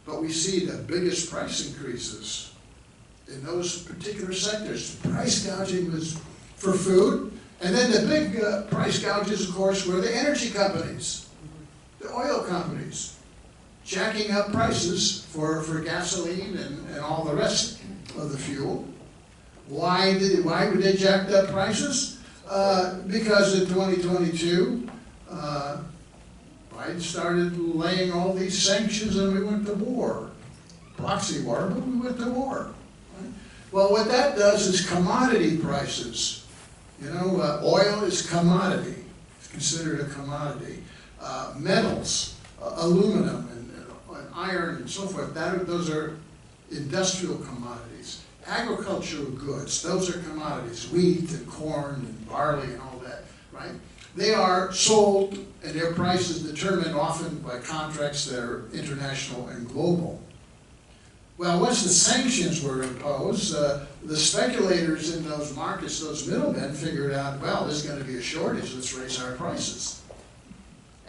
A: But we see the biggest price increases in those particular sectors. Price gouging was for food, And then the big price gouges, of course, were the energy companies, the oil companies, jacking up prices for gasoline and all the rest of the fuel. Why would they jack up prices? Because in 2022, Biden started laying all these sanctions and we went to war. Proxy war, but we went to war. Right? Well, what that does is commodity prices. You know, oil is commodity. It's considered a commodity. Metals, aluminum and iron and so forth, those are industrial commodities. Agricultural goods, those are commodities. Wheat and corn and barley and all that, right? They are sold and their price is determined often by contracts that are international and global. Well, once the sanctions were imposed, the speculators in those markets, those middlemen, figured out, well, there's going to be a shortage, let's raise our prices.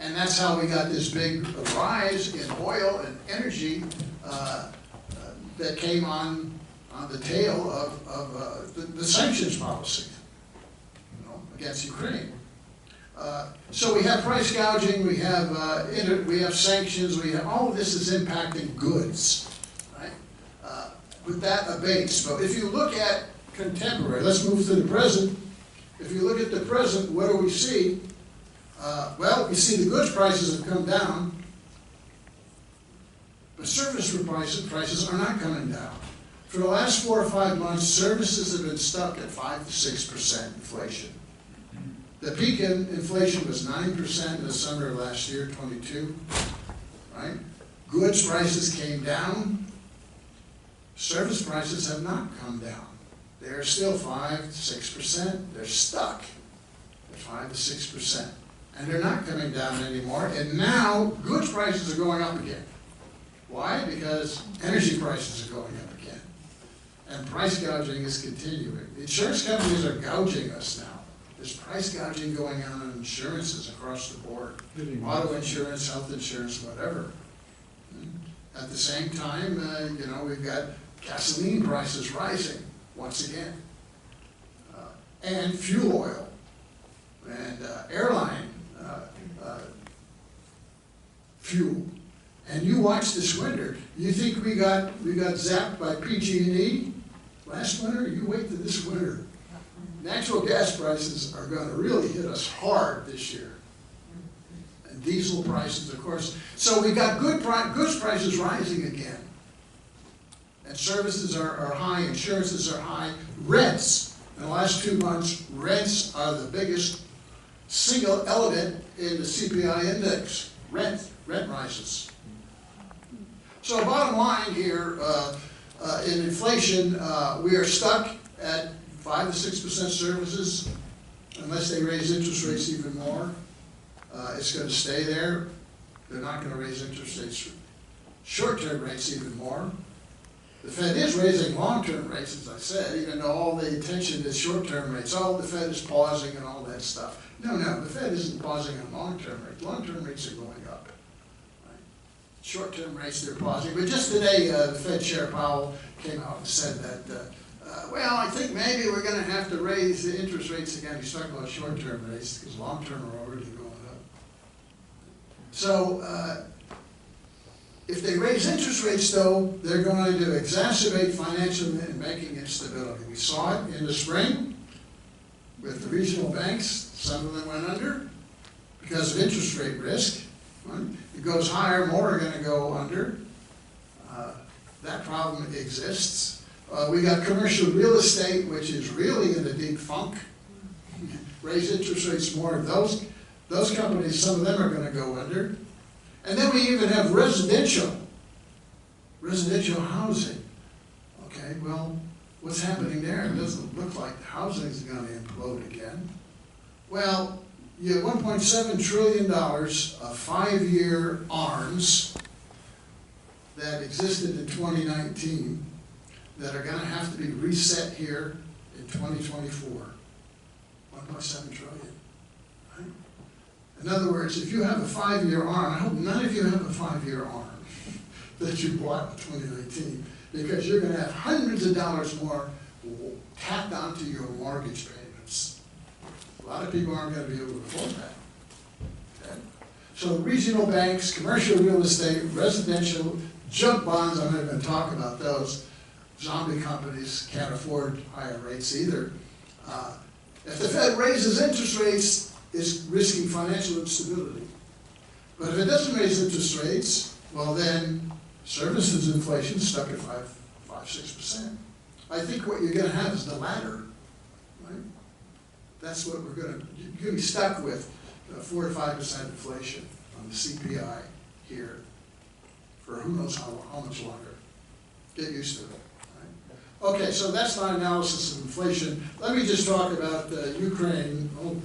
A: And that's how we got this big rise in oil and energy that came on the tail of the sanctions policy, you know, against Ukraine. So we have price gouging, we have sanctions, all of this is impacting goods. But that abates. But if you look at contemporary, let's move to the present. If you look at the present, what do we see? Well, we see the goods prices have come down, but service prices are not coming down. For the last 4 or 5 months, services have been stuck at 5 to 6% inflation. The peak in inflation was 9% in the summer of last year, 22, right? Goods prices came down. Service prices have not come down. They're still 5 to 6%. They're stuck at 5 to 6%. And they're not coming down anymore. And now goods prices are going up again. Why? Because energy prices are going up again. And price gouging is continuing. The insurance companies are gouging us now. There's price gouging going on insurances across the board. Auto insurance, health insurance, whatever. At the same time, you know, we've got gasoline prices rising once again, and fuel oil, and airline fuel. And you watch this winter. You think we got zapped by PG&E last winter? You wait till this winter. Natural gas prices are going to really hit us hard this year. And diesel prices, of course. So we got goods prices rising again. And services are high, insurances are high. Rents, in the last 2 months, rents are the biggest single element in the CPI index. Rent rises. So bottom line here, in inflation, we are stuck at 5 to 6% services, unless they raise interest rates even more. It's going to stay there. They're not going to raise interest rates, short-term rates even more. The Fed is raising long-term rates, as I said, even though all the attention is short-term rates. Oh, the Fed is pausing and all that stuff. No, the Fed isn't pausing on long-term rates. Long-term rates are going up. Right? Short-term rates, they're pausing. But just today, the Fed Chair Powell came out and said that, well, I think maybe we're going to have to raise the interest rates again. He's talking about short-term rates because long-term are already going up. So if they raise interest rates, though, they're going to exacerbate financial and banking instability. We saw it in the spring with the regional banks. Some of them went under because of interest rate risk. Right? It goes higher, more are going to go under. That problem exists. We got commercial real estate, which is really in the deep funk. Raise interest rates more. Those companies, some of them are going to go under. And then we even have residential housing. Okay, well, what's happening there? It doesn't look like the housing is going to implode again. Well, you have $1.7 trillion of 5-year ARMs that existed in 2019 that are going to have to be reset here in 2024. 1.7 trillion. Right? In other words, if you have a 5-year ARM, I hope none of you have a 5-year ARM that you bought in 2019, because you're going to have hundreds of dollars more tacked onto your mortgage payments. A lot of people aren't going to be able to afford that. Okay? So regional banks, commercial real estate, residential, junk bonds, I'm not even going to talk about those. Zombie companies can't afford higher rates either. If the Fed raises interest rates, it's risking financial instability. But if it doesn't raise interest rates, well then, services inflation stuck at 6%. I think what you're going to have is the latter, right? That's what you're going to be stuck with, 4 to 5% inflation on the CPI here for who knows how much longer. Get used to it. Right? Okay, so that's my analysis of inflation. Let me just talk about Ukraine. Oh,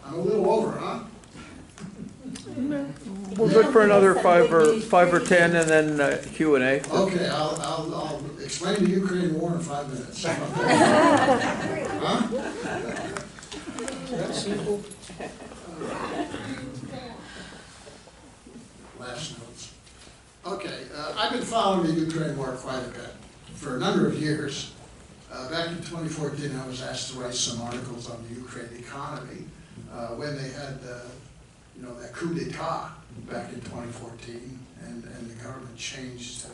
A: I'm a little over, huh?
B: We're good for another five or 10, and then Q&A.
A: Okay, I'll explain the Ukraine war in 5 minutes. Huh? Last notes. Okay, I've been following the Ukraine war quite a bit for a number of years. Back in 2014, I was asked to write some articles on the Ukraine economy when they had that coup d'etat back in 2014, and the government changed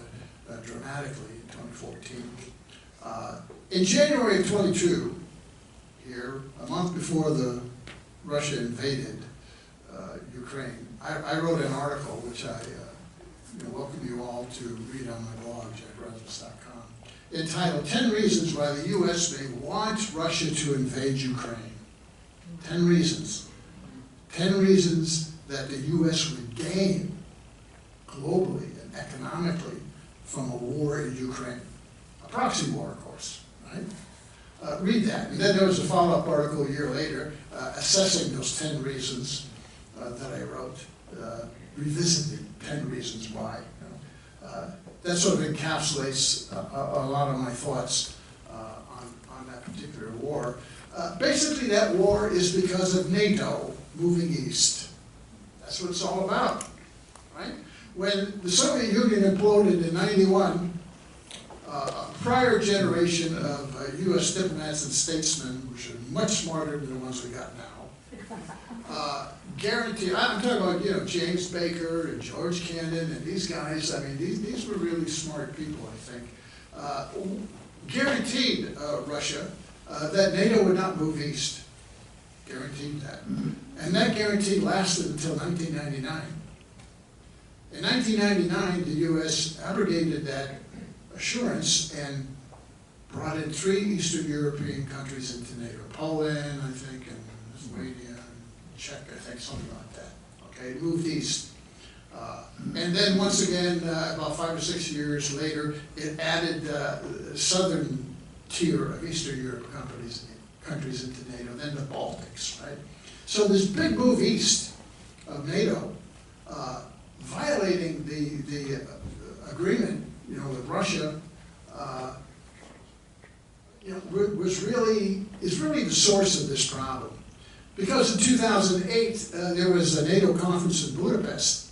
A: dramatically in 2014. In January of 22, here, a month before Russia invaded Ukraine, I wrote an article which I welcome you all to read on my blog, jackrasmus.com, entitled 10 Reasons Why the U.S. May Want Russia to Invade Ukraine. 10 reasons. 10 reasons that the U.S. would gain globally and economically from a war in Ukraine. A proxy war, of course, right? Read that. And then there was a follow-up article a year later assessing those 10 reasons that I wrote, revisiting 10 reasons why. That sort of encapsulates a lot of my thoughts on that particular war. Basically, that war is because of NATO moving east. That's what it's all about, right? When the Soviet Union imploded in '91, a prior generation of U.S. diplomats and statesmen, which are much smarter than the ones we got now, guarantee, I'm talking about, James Baker and George Kennan and these guys, I mean, these were really smart people, I think, guaranteed Russia that NATO would not move east. Guaranteed that. And that guarantee lasted until 1999. In 1999, the U.S. abrogated that assurance and brought in 3 Eastern European countries into NATO. Poland, I think, and Lithuania, and Czech, I think, something like that. Okay, it moved east. And then once again, about 5 or 6 years later, it added southern tier of Eastern Europe countries into NATO, then the Baltics, right? So this big move east of NATO, violating the agreement, with Russia, is really the source of this problem. Because in 2008, there was a NATO conference in Budapest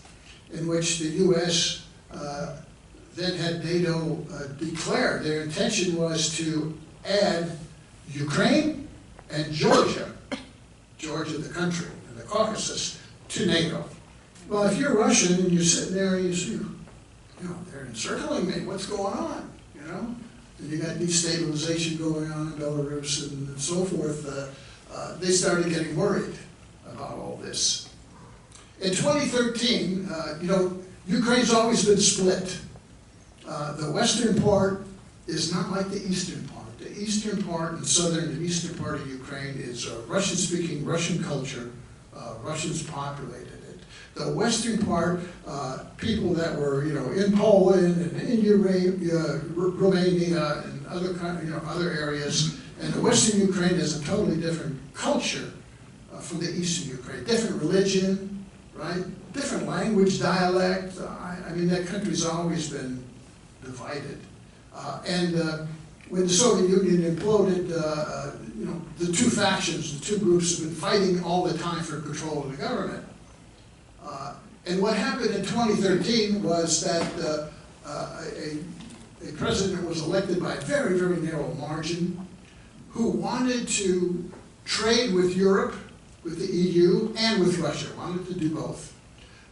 A: in which the U.S. Then had NATO declare their intention was to add Ukraine and Georgia the country, and the Caucasus, to NATO. Well, if you're Russian and you're sitting there and you see, they're encircling me, what's going on, And you got destabilization going on in Belarus and so forth. They started getting worried about all this. In 2013, Ukraine's always been split. The western part is not like the eastern part. The eastern part and southern and eastern part of Ukraine is Russian-speaking, Russian culture. Russians populated it. The western part, people that were, in Poland and in Romania and other areas, and the western Ukraine is a totally different culture from the eastern Ukraine. Different religion, right? Different language, dialect. I mean, that country's always been divided. When the Soviet Union imploded, the two factions, the two groups have been fighting all the time for control of the government. And what happened in 2013 was that a president was elected by a very, very narrow margin who wanted to trade with Europe with the EU and with Russia, wanted to do both.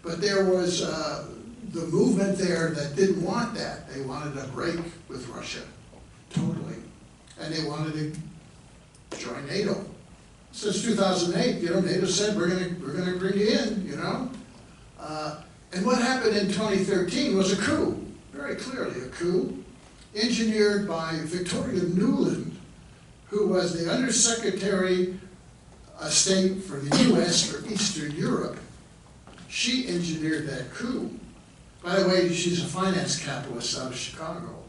A: But there was the movement there that didn't want that. They wanted a break with Russia, totally. And they wanted to join NATO. Since 2008, NATO said, we're gonna bring you in, And what happened in 2013 was a coup, very clearly a coup, engineered by Victoria Nuland, who was the Undersecretary of State for the US for Eastern Europe. She engineered that coup. By the way, she's a finance capitalist out of Chicago.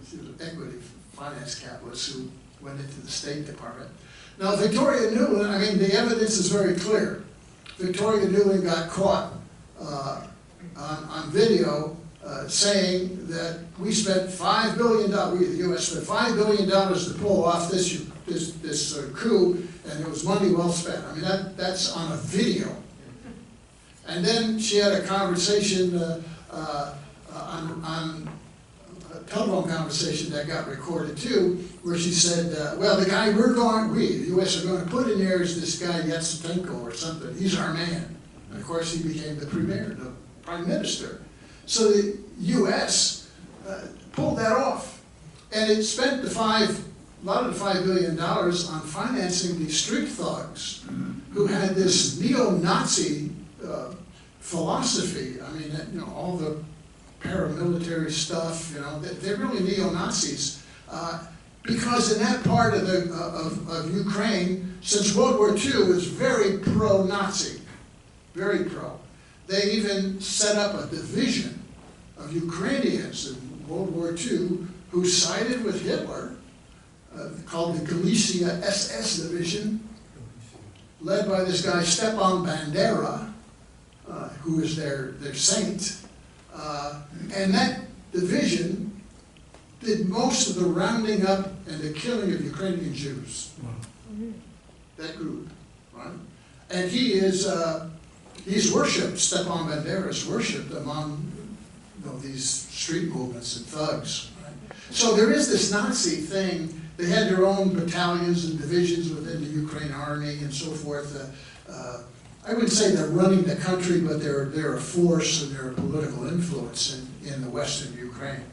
A: She's an equity finance capitalist who went into the State Department. Now, Victoria Nuland, the evidence is very clear. Victoria Nuland got caught on video saying that we spent $5 billion, the U.S. spent $5 billion to pull off this coup, and it was money well spent. That's on a video. And then she had a conversation on a telephone conversation that got recorded too, where she said, well, the guy the U.S. are going to put in there is this guy Yatsenko or something. He's our man. And of course, he became the premier, the prime minister. So the U.S. Pulled that off. And it spent a lot of the $5 billion on financing these street thugs who had this neo-Nazi philosophy. All the paramilitary stuff, they're really neo-Nazis. Because in that part of Ukraine, since World War II is very pro-Nazi, very pro. They even set up a division of Ukrainians in World War II who sided with Hitler, called the Galicia SS Division, led by this guy Stepan Bandera, who is their saint. And that division did most of the rounding up and the killing of Ukrainian Jews. That group, right? And he's worshipped, Stepan Bandera is worshipped among these street movements and thugs. Right? So there is this Nazi thing. They had their own battalions and divisions within the Ukraine army and so forth. I wouldn't say they're running the country, but they're a force and they're a political influence in the western Ukraine.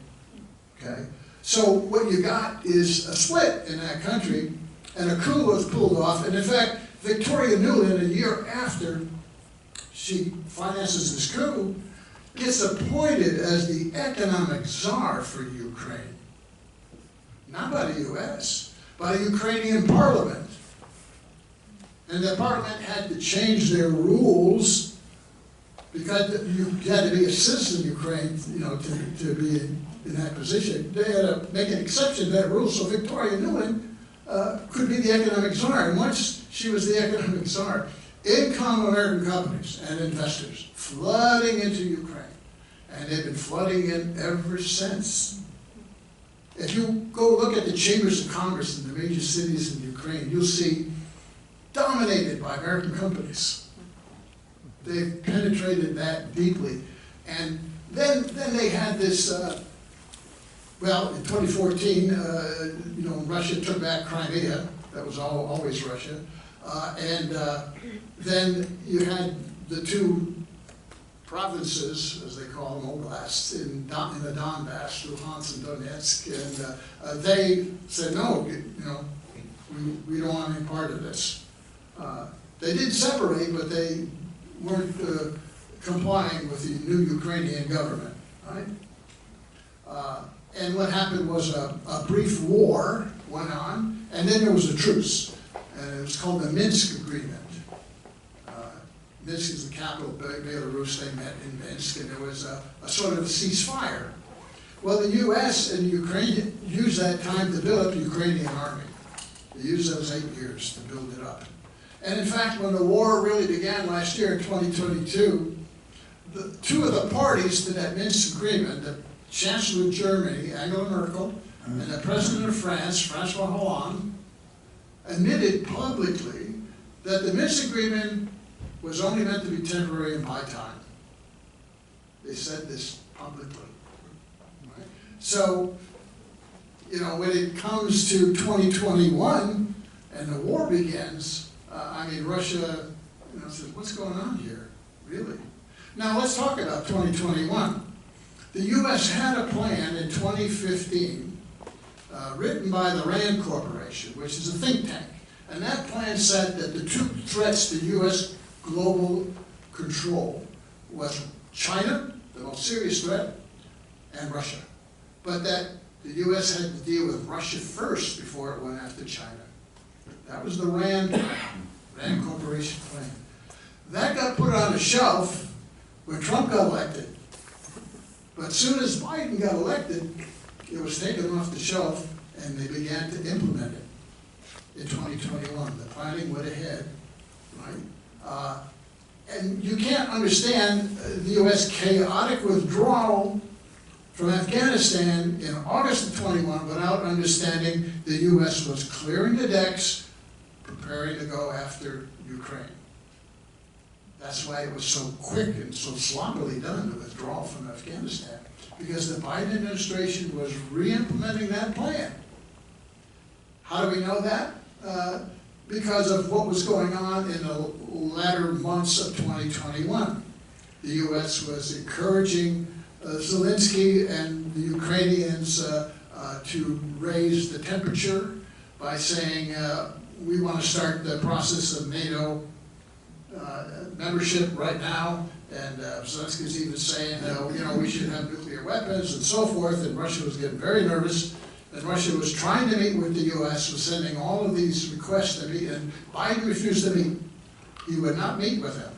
A: Okay? So what you got is a split in that country, and a coup was pulled off. And in fact, Victoria Nuland, a year after she finances this coup, gets appointed as the economic czar for Ukraine. Not by the U.S., by the Ukrainian parliament. And the parliament had to change their rules because you had to be a citizen of Ukraine, to be in that position. They had to make an exception to that rule, so Victoria Nuland could be the economic czar. And once she was the economic czar, in come American companies and investors flooding into Ukraine. And they've been flooding in ever since. If you go look at the chambers of Congress in the major cities in Ukraine, you'll see dominated by American companies. They've penetrated that deeply. And then they had this, in 2014, Russia took back Crimea. That was always Russia. Then you had the two provinces, as they call them, oblasts, in the Donbass, Luhansk and Donetsk, and they said, no, we don't want any part of this. They did separate, but they weren't complying with the new Ukrainian government, right? And what happened was a brief war went on, and then there was a truce, and it was called the Minsk Agreement. Minsk is the capital of Belarus. They met in Minsk, and there was a sort of a ceasefire. Well, the U.S. and Ukraine used that time to build up the Ukrainian army. They used those 8 years to build it up. And in fact, when the war really began last year in 2022, two of the parties to that Minsk agreement, the Chancellor of Germany, Angela Merkel, and the President of France, Francois Hollande, admitted publicly that the Minsk agreement was only meant to be temporary and buy time. They said this publicly. Right? So, when it comes to 2021 and the war begins, I mean, Russia, said, what's going on here, really? Now, let's talk about 2021. The U.S. had a plan in 2015 written by the RAND Corporation, which is a think tank. And that plan said that the two threats to U.S. global control was China, the most serious threat, and Russia. But that the U.S. had to deal with Russia first before it went after China. That was the RAND Corporation plan. That got put on the shelf when Trump got elected. But as soon as Biden got elected, it was taken off the shelf and they began to implement it in 2021. The planning went ahead, right? And you can't understand the U.S. chaotic withdrawal from Afghanistan in August of 21 without understanding the U.S. was clearing the decks, preparing to go after Ukraine. That's why it was so quick and so sloppily done, the withdrawal from Afghanistan, because the Biden administration was re-implementing that plan. How do we know that? Because of what was going on in the latter months of 2021. The U.S. was encouraging Zelensky and the Ukrainians to raise the temperature by saying we want to start the process of NATO membership right now, and Zelensky's even saying we should have nuclear weapons and so forth, and Russia was getting very nervous, and Russia was trying to meet with the U.S., was sending all of these requests to meet, and Biden refused to meet. He would not meet with them.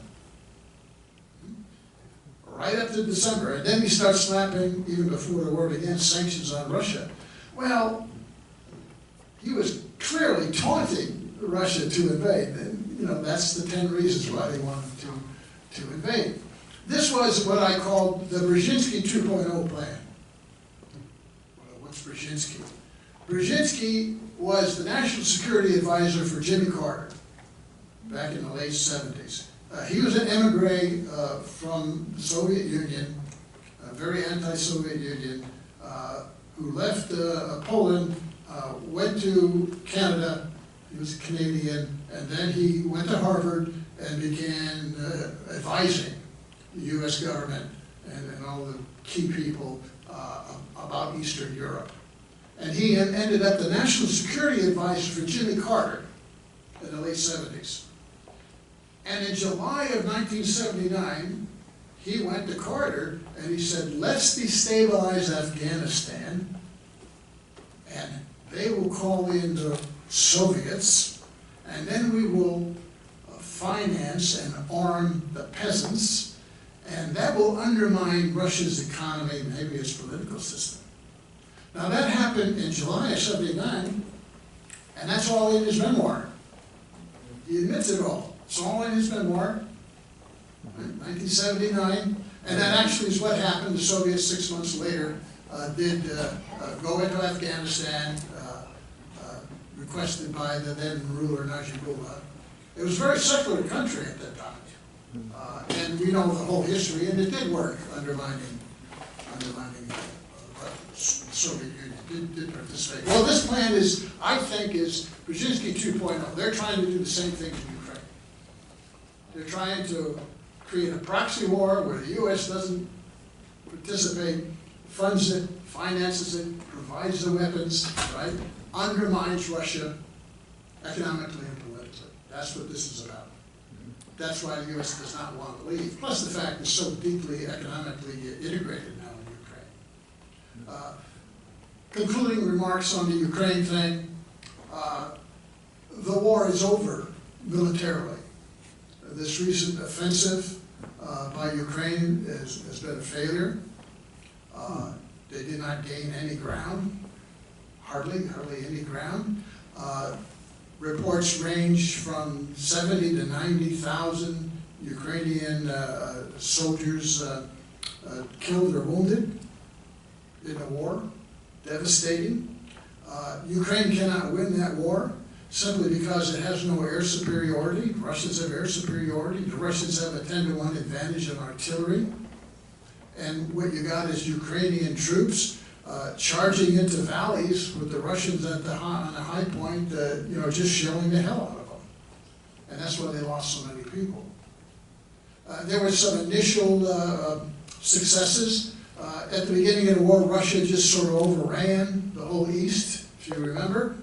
A: Right up to December, and then he starts slapping, even before the war began, sanctions on Russia. Well, he was clearly taunting Russia to invade, and that's the 10 reasons why they wanted to invade. This was what I called the Brzezinski 2.0 plan. Well, what's Brzezinski? Brzezinski was the national security advisor for Jimmy Carter back in the late 70s. He was an emigre from the Soviet Union, a very anti-Soviet Union, who left Poland, went to Canada. He was a Canadian, and then he went to Harvard and began advising the U.S. government and all the key people about Eastern Europe. And he ended up the national security advisor for Jimmy Carter in the late 70s. And in July of 1979, he went to Carter and he said, let's destabilize Afghanistan, and they will call in the Soviets, and then we will finance and arm the peasants, and that will undermine Russia's economy, maybe its political system. Now that happened in July of 79, and that's all in his memoir. He admits it all. It's all in his memoir, 1979, and that actually is what happened. The Soviets 6 months later did go into Afghanistan, requested by the then ruler Najibullah. It was a very secular country at that time, and we know the whole history, and it did work, undermining the Soviet Union did participate. Well, this plan is, I think, is Brzezinski 2.0. They're trying to do the same thing in Ukraine. They're trying to create a proxy war where the U.S. doesn't participate, funds it, finances it, provides the weapons, right? Undermines Russia economically and politically. That's what this is about. That's why the U.S. does not want to leave. Plus the fact it's so deeply economically integrated now in Ukraine. Concluding remarks on the Ukraine thing. The war is over militarily. This recent offensive by Ukraine has been a failure. They did not gain any ground, hardly any ground. Reports range from 70 to 90,000 Ukrainian soldiers killed or wounded in the war. Devastating. Ukraine cannot win that war simply because it has no air superiority. Russians have air superiority. The Russians have a 10-to-1 advantage on artillery. And what you got is Ukrainian troops charging into valleys with the Russians on the high point, just shelling the hell out of them. and that's why they lost so many people. There were some initial successes. At the beginning of the war, Russia just sort of overran the whole East, if you remember.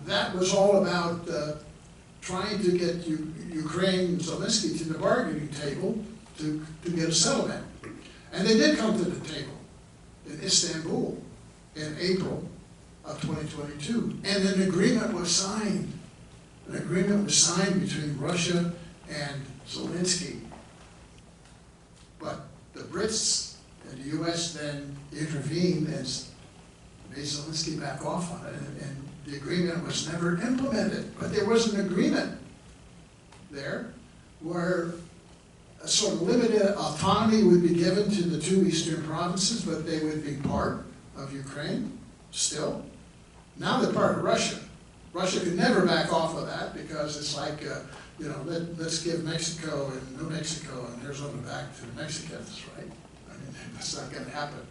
A: That was all about trying to get Ukraine and Zelensky to the bargaining table to get a settlement. And they did come to the table in Istanbul in April of 2022. And an agreement was signed. An agreement was signed between Russia and Zelensky. But the Brits and the US then intervened and made Zelensky back off on it. And the agreement was never implemented. But there was an agreement there where a sort of limited autonomy would be given to the two eastern provinces, but they would be part of Ukraine still. Now they're part of Russia. Russia could never back off of that because it's like, let's give Mexico and New Mexico and Arizona back to the Mexicans, right? I mean, that's not going to happen,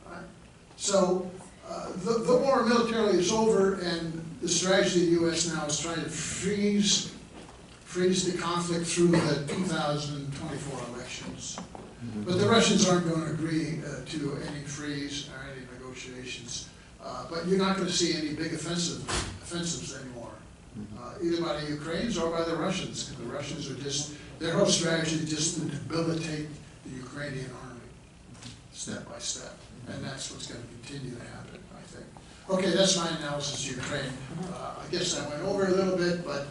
A: right? So the war militarily is over, and the strategy of the U.S. now is trying to freeze the conflict through the 2024 elections. But the Russians aren't going to agree to any freeze or any negotiations. But you're not going to see any big offensives anymore, either by the Ukrainians or by the Russians, because the Russians are just, their whole strategy is just to debilitate the Ukrainian army, step by step. And that's what's going to continue to happen, I think. Okay, that's my analysis of Ukraine. I guess I went over a little bit, but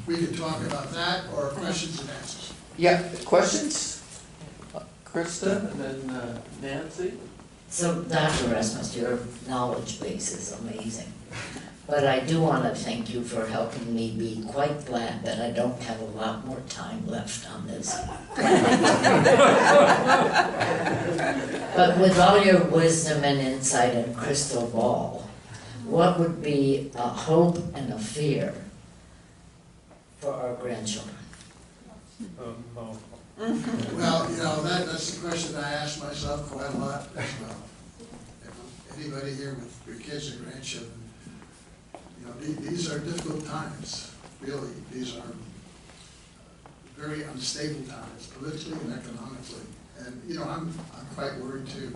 A: we can talk about that or questions and answers.
B: Yeah, questions? Krista and then Nancy?
C: So, Dr. Rasmus, your knowledge base is amazing. But I do want to thank you for helping me be quite glad that I don't have a lot more time left on this planet. But with all your wisdom and insight and crystal ball, what would be a hope and a fear for our grandchildren?
A: Well, that's the question I ask myself quite a lot as well. Anybody here with kids and grandchildren, these are difficult times, really. These are very unstable times, politically and economically. And, I'm quite worried too.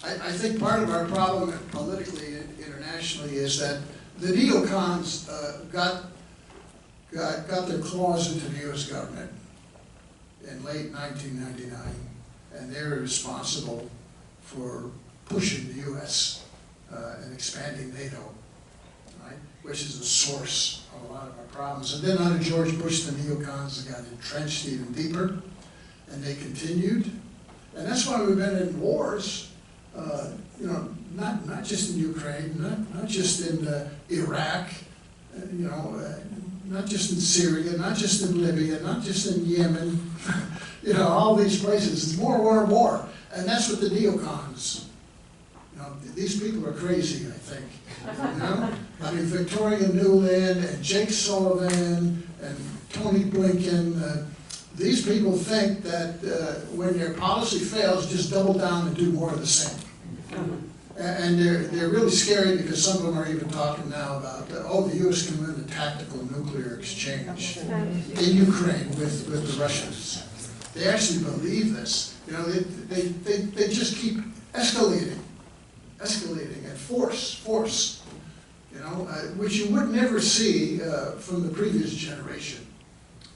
A: I think part of our problem politically and internationally is that the neocons got their claws into the U.S. government in late 1999, and they're responsible for pushing the U.S. And expanding NATO, right, which is the source of a lot of our problems. And then under George Bush, the neocons got entrenched even deeper, and they continued. And that's why we've been in wars, not just in Ukraine, not just in Iraq, not just in Syria, not just in Libya, not just in Yemen, all these places. It's more. And that's what the neocons, these people are crazy, I think. I mean, Victoria Nuland and Jake Sullivan and Tony Blinken, these people think that when their policy fails, just double down and do more of the same. And they're really scary because some of them are even talking now about, the U.S. can win a tactical nuclear exchange in Ukraine with the Russians. They actually believe this. They just keep escalating at force, which you would never see from the previous generation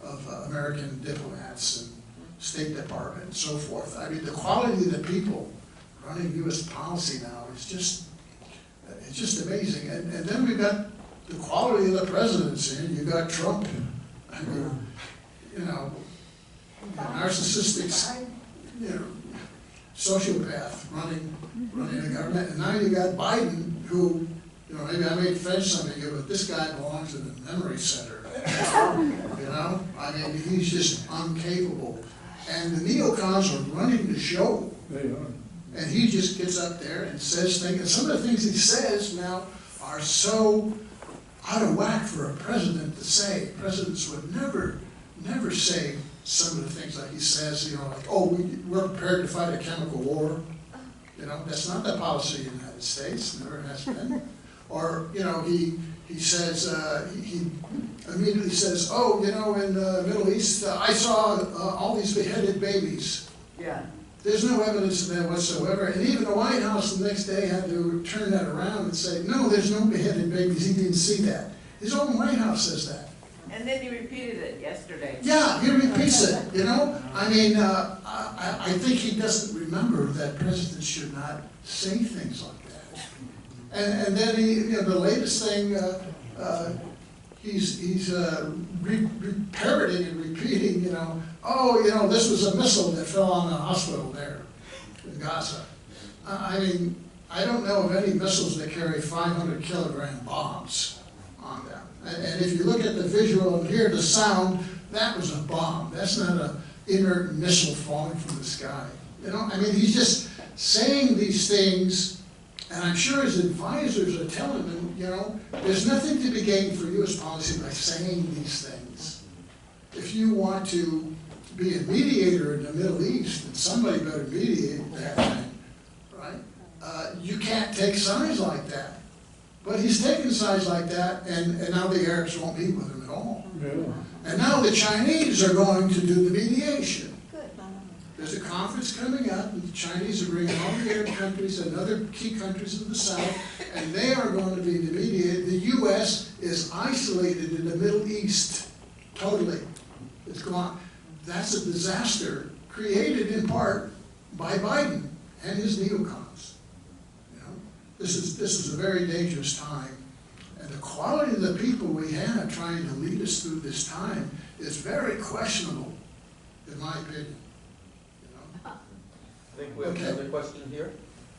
A: of American diplomats and State Department and so forth. I mean, the quality of the people running U.S. policy now is just amazing. And then we've got the quality of the presidency. You've got Trump, I mean, narcissistic, sociopath running the government, and now you got Biden, who, maybe I may offend some of you, but this guy belongs in the memory center. I mean, he's just incapable, and the neocons are running the show. They are. And he just gets up there and says things, and some of the things he says now are so out of whack for a president to say. Presidents would never say some of the things like he says, like, we're prepared to fight a chemical war. That's not the policy of the United States, never has been. Or, he he says, he immediately says, oh, you know, in the Middle East, I saw all these beheaded babies.
D: Yeah.
A: There's no evidence of that whatsoever, and even the White House the next day had to turn that around and say, no, there's no beheaded babies, he didn't see that. His own White House says that.
D: And then he repeated it yesterday.
A: Yeah, he repeats it, you know? I mean, I think he doesn't remember that presidents should not say things like that. And then he, you know, the latest thing, he's parroting and repeating, you know, oh, you know, this was a missile that fell on a hospital there in Gaza. I mean, I don't know of any missiles that carry 500-kilogram bombs on them. And if you look at the visual and hear the sound, that was a bomb. That's not an inert missile falling from the sky. You know, I mean, he's just saying these things, and I'm sure his advisors are telling him, you know, there's nothing to be gained for U.S. policy by saying these things. If you want to be a mediator in the Middle East, then somebody better mediate that thing, right? You can't take sides like that. But he's taken sides like that, and now the Arabs won't meet with him at all.
E: Yeah.
A: And now the Chinese are going to do the mediation.
F: Good.
A: There's a conference coming up, and the Chinese are bringing all the Arab countries and other key countries of the South, and they are going to be the mediator. The U.S. is isolated in the Middle East, totally. It's gone. That's a disaster created in part by Biden and his neocons. This is a very dangerous time, and the quality of the people we have trying to lead us through this time is very questionable, in my opinion. You know?
B: I think we have
A: Okay.
B: another question here.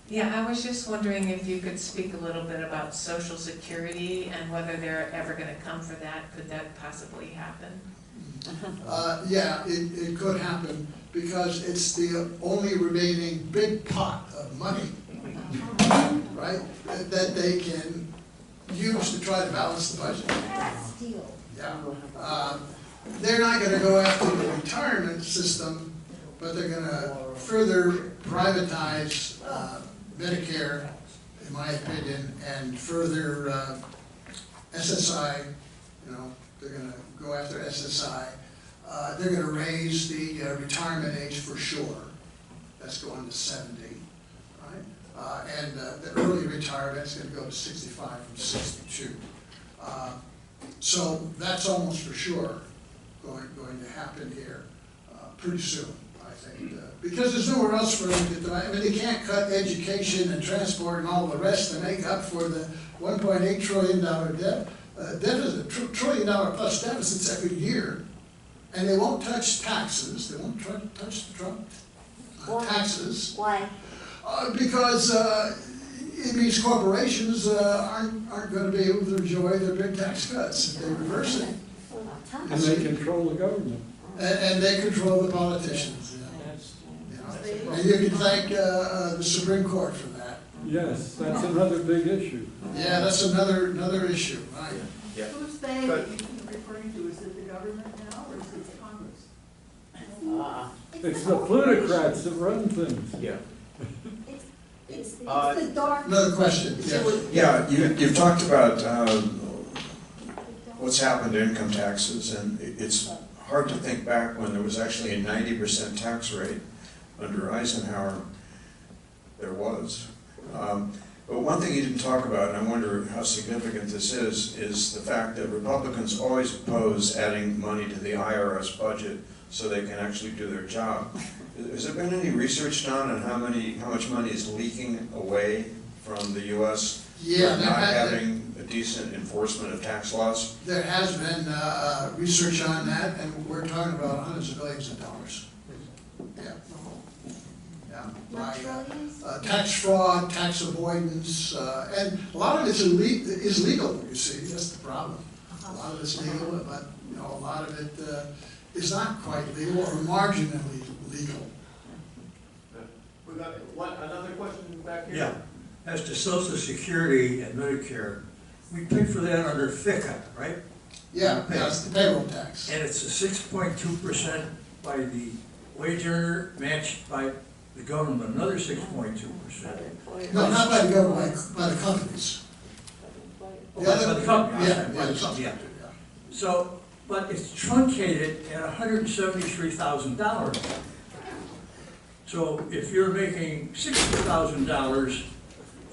G: Yeah, I was just wondering if you could speak a little bit about Social Security and whether they're ever gonna come for that. Could that possibly happen?
A: Yeah, it could happen, because it's the only remaining big pot of money, right, that they can use to try to balance the budget.
F: Steal.
A: Yeah. They're not gonna go after the retirement system, but they're gonna further privatize Medicare, in my opinion, and further SSI, you know, they're gonna go after SSI. They're gonna raise the retirement age for sure. That's going to 70, right? And the early retirement is gonna go to 65 from 62. So that's almost for sure going to happen here pretty soon, I think. Because there's nowhere else for them to get the money. I mean, they can't cut education and transport and all the rest to make up for the $1.8 trillion debt. Deficit, $1 trillion plus deficits every year. And they won't touch taxes. They won't touch the Trump taxes.
F: Why?
A: Because it means corporations aren't going to be able to enjoy their big tax cuts if they reverse it.
E: And they control the government.
A: And they control the politicians. You know? And you can thank the Supreme Court for that.
E: Yes, that's another big issue.
A: Yeah, that's another issue, right?
B: Yeah.
H: Who's they that you keep referring to? Is it the government now, or is it Congress?
E: It's the plutocrats that run things.
B: Yeah.
F: It's the dark.
A: Another question, yes.
I: Yeah, you've talked about what's happened to income taxes, and it's hard to think back when there was actually a 90% tax rate under Eisenhower. There was. But one thing you didn't talk about, and I wonder how significant this is the fact that Republicans always oppose adding money to the IRS budget so they can actually do their job. Has there been any research done on how much money is leaking away from the U.S.
A: Yeah,
I: for not having a decent enforcement of tax laws?
A: There has been research on that, and we're talking about hundreds of billions of dollars. Yeah. Yeah.
F: Not trillions?
A: Tax fraud, tax avoidance, and a lot of it is legal, you see, that's the problem. A lot of it's legal, but you know, a lot of it is not quite legal or marginally legal.
B: We got another question back here?
J: Yeah, as to Social Security and Medicare, we pay for that under FICA, right?
A: Yeah, it's the payroll tax.
J: And it's a 6.2% by the wage earner matched by the government, another 6.2%.
A: No, not by the government, by the companies. The other-
J: By the company,
A: yeah,
J: by the
A: yeah,
J: company, yeah.
A: yeah.
J: So, but it's truncated at $173,000. So if you're making $60,000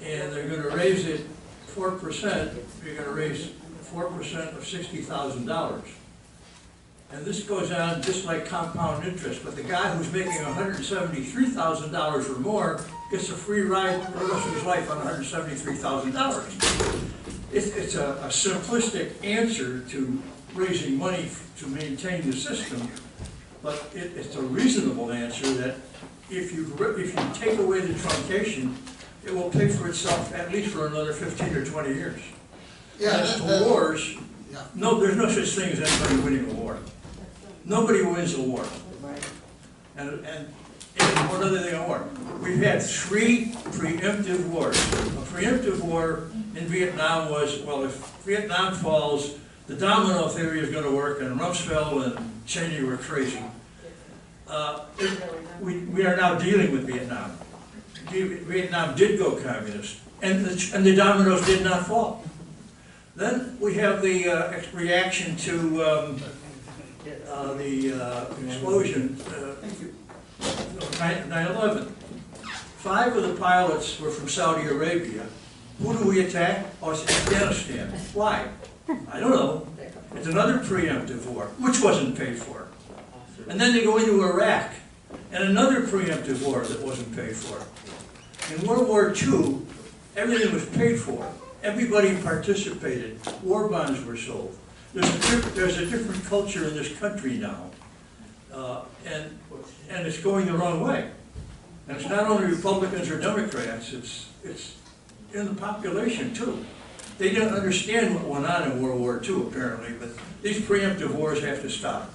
J: and they're gonna raise it 4%, you're gonna raise 4% of $60,000. And this goes on just like compound interest, but the guy who's making $173,000 or more gets a free ride for the rest of his life on $173,000. It's a simplistic answer to raising money to maintain the system, but it's a reasonable answer that if you take away the truncation, it will pay for itself at least for another 15 or 20 years.
A: Yeah,
J: As to
A: that-
J: wars,
A: yeah.
J: no, there's no such thing as anybody winning a war. Nobody wins a war. And one other thing on war. We've had 3 preemptive wars. A preemptive war in Vietnam was, well, if Vietnam falls, the domino theory is gonna work, and Rumsfeld and Cheney were crazy. We are now dealing with Vietnam. Vietnam did go communist, and the dominoes did not fall. Then we have the reaction to the explosion, 9/11. 5 of the pilots were from Saudi Arabia. Who do we attack? Oh, it's Afghanistan. Why? I don't know. It's another preemptive war, which wasn't paid for. And then they go into Iraq, and another preemptive war that wasn't paid for. In World War II, everything was paid for. Everybody participated. War bonds were sold. There's a different culture in this country now, and it's going the wrong way. And it's not only Republicans or Democrats, it's in the population too. They didn't understand what went on in World War II apparently, but these preemptive wars have to stop.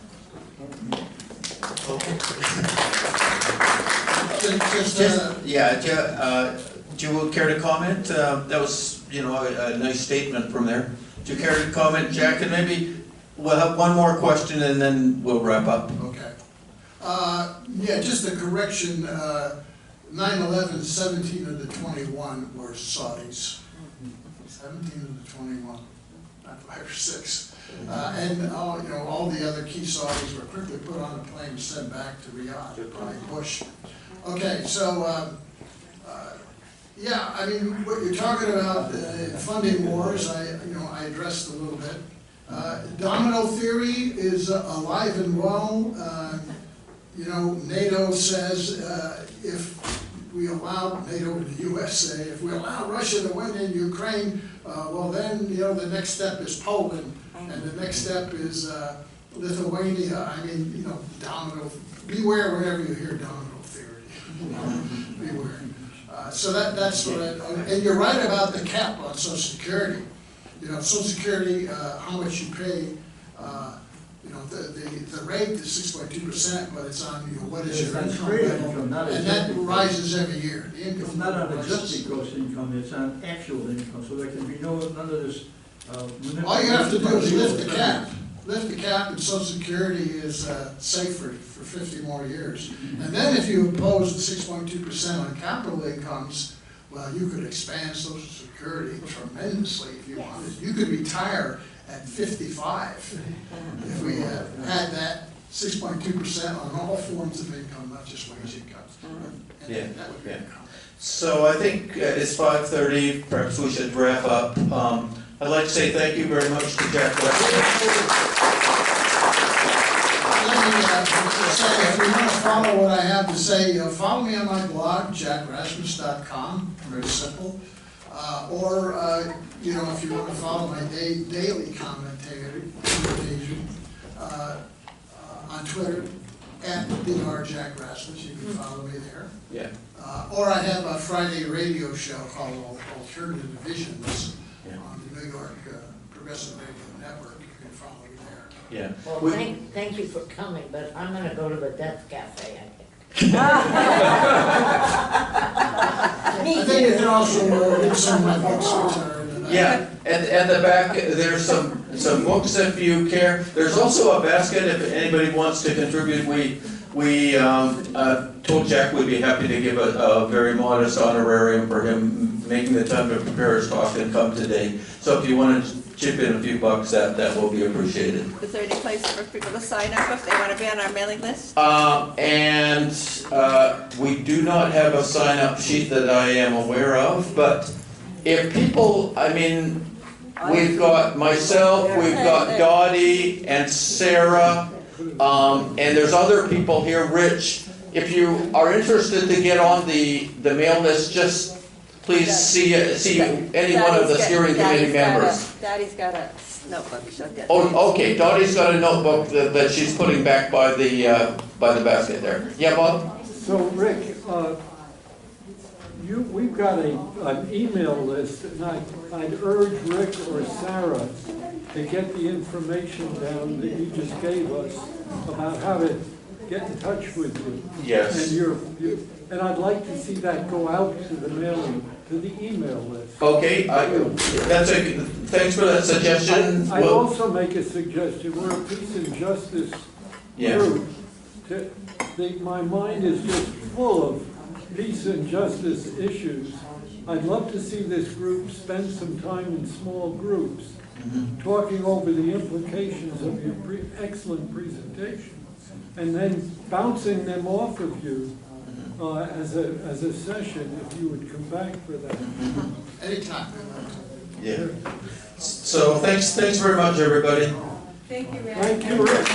B: Do you care to comment? That was, a nice statement from there. Do you care to comment, Jack? And maybe we'll have one more question and then we'll wrap up.
A: Okay. Yeah, just a correction, 9/11, 17 of the 21 were Saudis. 17 of the 21, not 5 or 6. And all the other key Saudis were quickly put on a plane and sent back to Riyadh by Bush. Okay, so, yeah, I mean, what you're talking about, funding wars, I addressed a little bit. Domino theory is alive and well. NATO says if we allow NATO and the USA, if we allow Russia to win in Ukraine, well then, the next step is Poland, and the next step is Lithuania. I mean, domino, beware whenever you hear domino theory. Beware. So that's what and you're right about the cap on Social Security. Social Security, how much you pay, the rate is 6.2%, but it's on, what is your
J: It's on
A: income
J: straight
A: level,
J: income, not
A: and
J: adjusted
A: that
J: gross.
A: rises every year. The income
J: It's not on
A: rises.
J: adjusted gross income, it's on actual income, so there can be none of this.
A: All you have to do is lift the cap. Lift the cap, and Social Security is safe for 50 more years. And then if you impose the 6.2% on capital incomes, well, you could expand Social Security tremendously if you wanted. You could retire at 55 if we had that 6.2% on all forms of income, not just wage incomes. And
B: Yeah,
A: that would be
B: yeah. So I think it's 5:30, perhaps we should wrap up. I'd like to say thank you very much to Jack Rasmus.
A: Let me say, if you want to follow what I have to say, follow me on my blog, jackrasmus.com, very simple. Or, if you want to follow my daily commentary on Twitter, @drjackrasmus, you can follow me there.
B: Yeah.
A: Or I have a Friday radio show called Alternative Visions on the New York Progressive Radio Network. You can follow me there.
B: Yeah.
C: Well, thank you for coming, but I'm gonna go to the Death Cafe, I think.
A: I think you can also read some of my books which are in the back.
B: Yeah, at the back, there's some books if you care. There's also a basket if anybody wants to contribute. We told Jack we'd be happy to give a very modest honorarium for him making the time to prepare his talk and come today. So if you want to chip in a few bucks, that will be appreciated.
D: Is there any place for people to sign up if they want to be on our mailing list?
B: We do not have a sign-up sheet that I am aware of, but if people, I mean, we've got myself, we've got Dottie and Sarah, and there's other people here, Rich. If you are interested to get on the mail list, just please see any one of the steering committee members.
D: Daddy's got a notebook, she'll get.
B: Oh, okay, Dottie's got a notebook that she's putting back by the basket there. Yeah, Bob?
E: So Rick, we've got an email list, and I'd urge Rick or Sarah to get the information down that you just gave us about how to get in touch with you.
B: Yes.
E: And I'd like to see that go out to the mailing, to the email list.
B: Okay, thanks for that suggestion.
E: I'd also make a suggestion. We're a peace and justice group. My mind is just full of peace and justice issues. I'd love to see this group spend some time in small groups, talking over the implications of your excellent presentation, and then bouncing them off of you as a session, if you would come back for that.
A: Anytime.
B: Yeah. So thanks very much, everybody.
D: Thank you, Rick.
E: Thank you, Rick.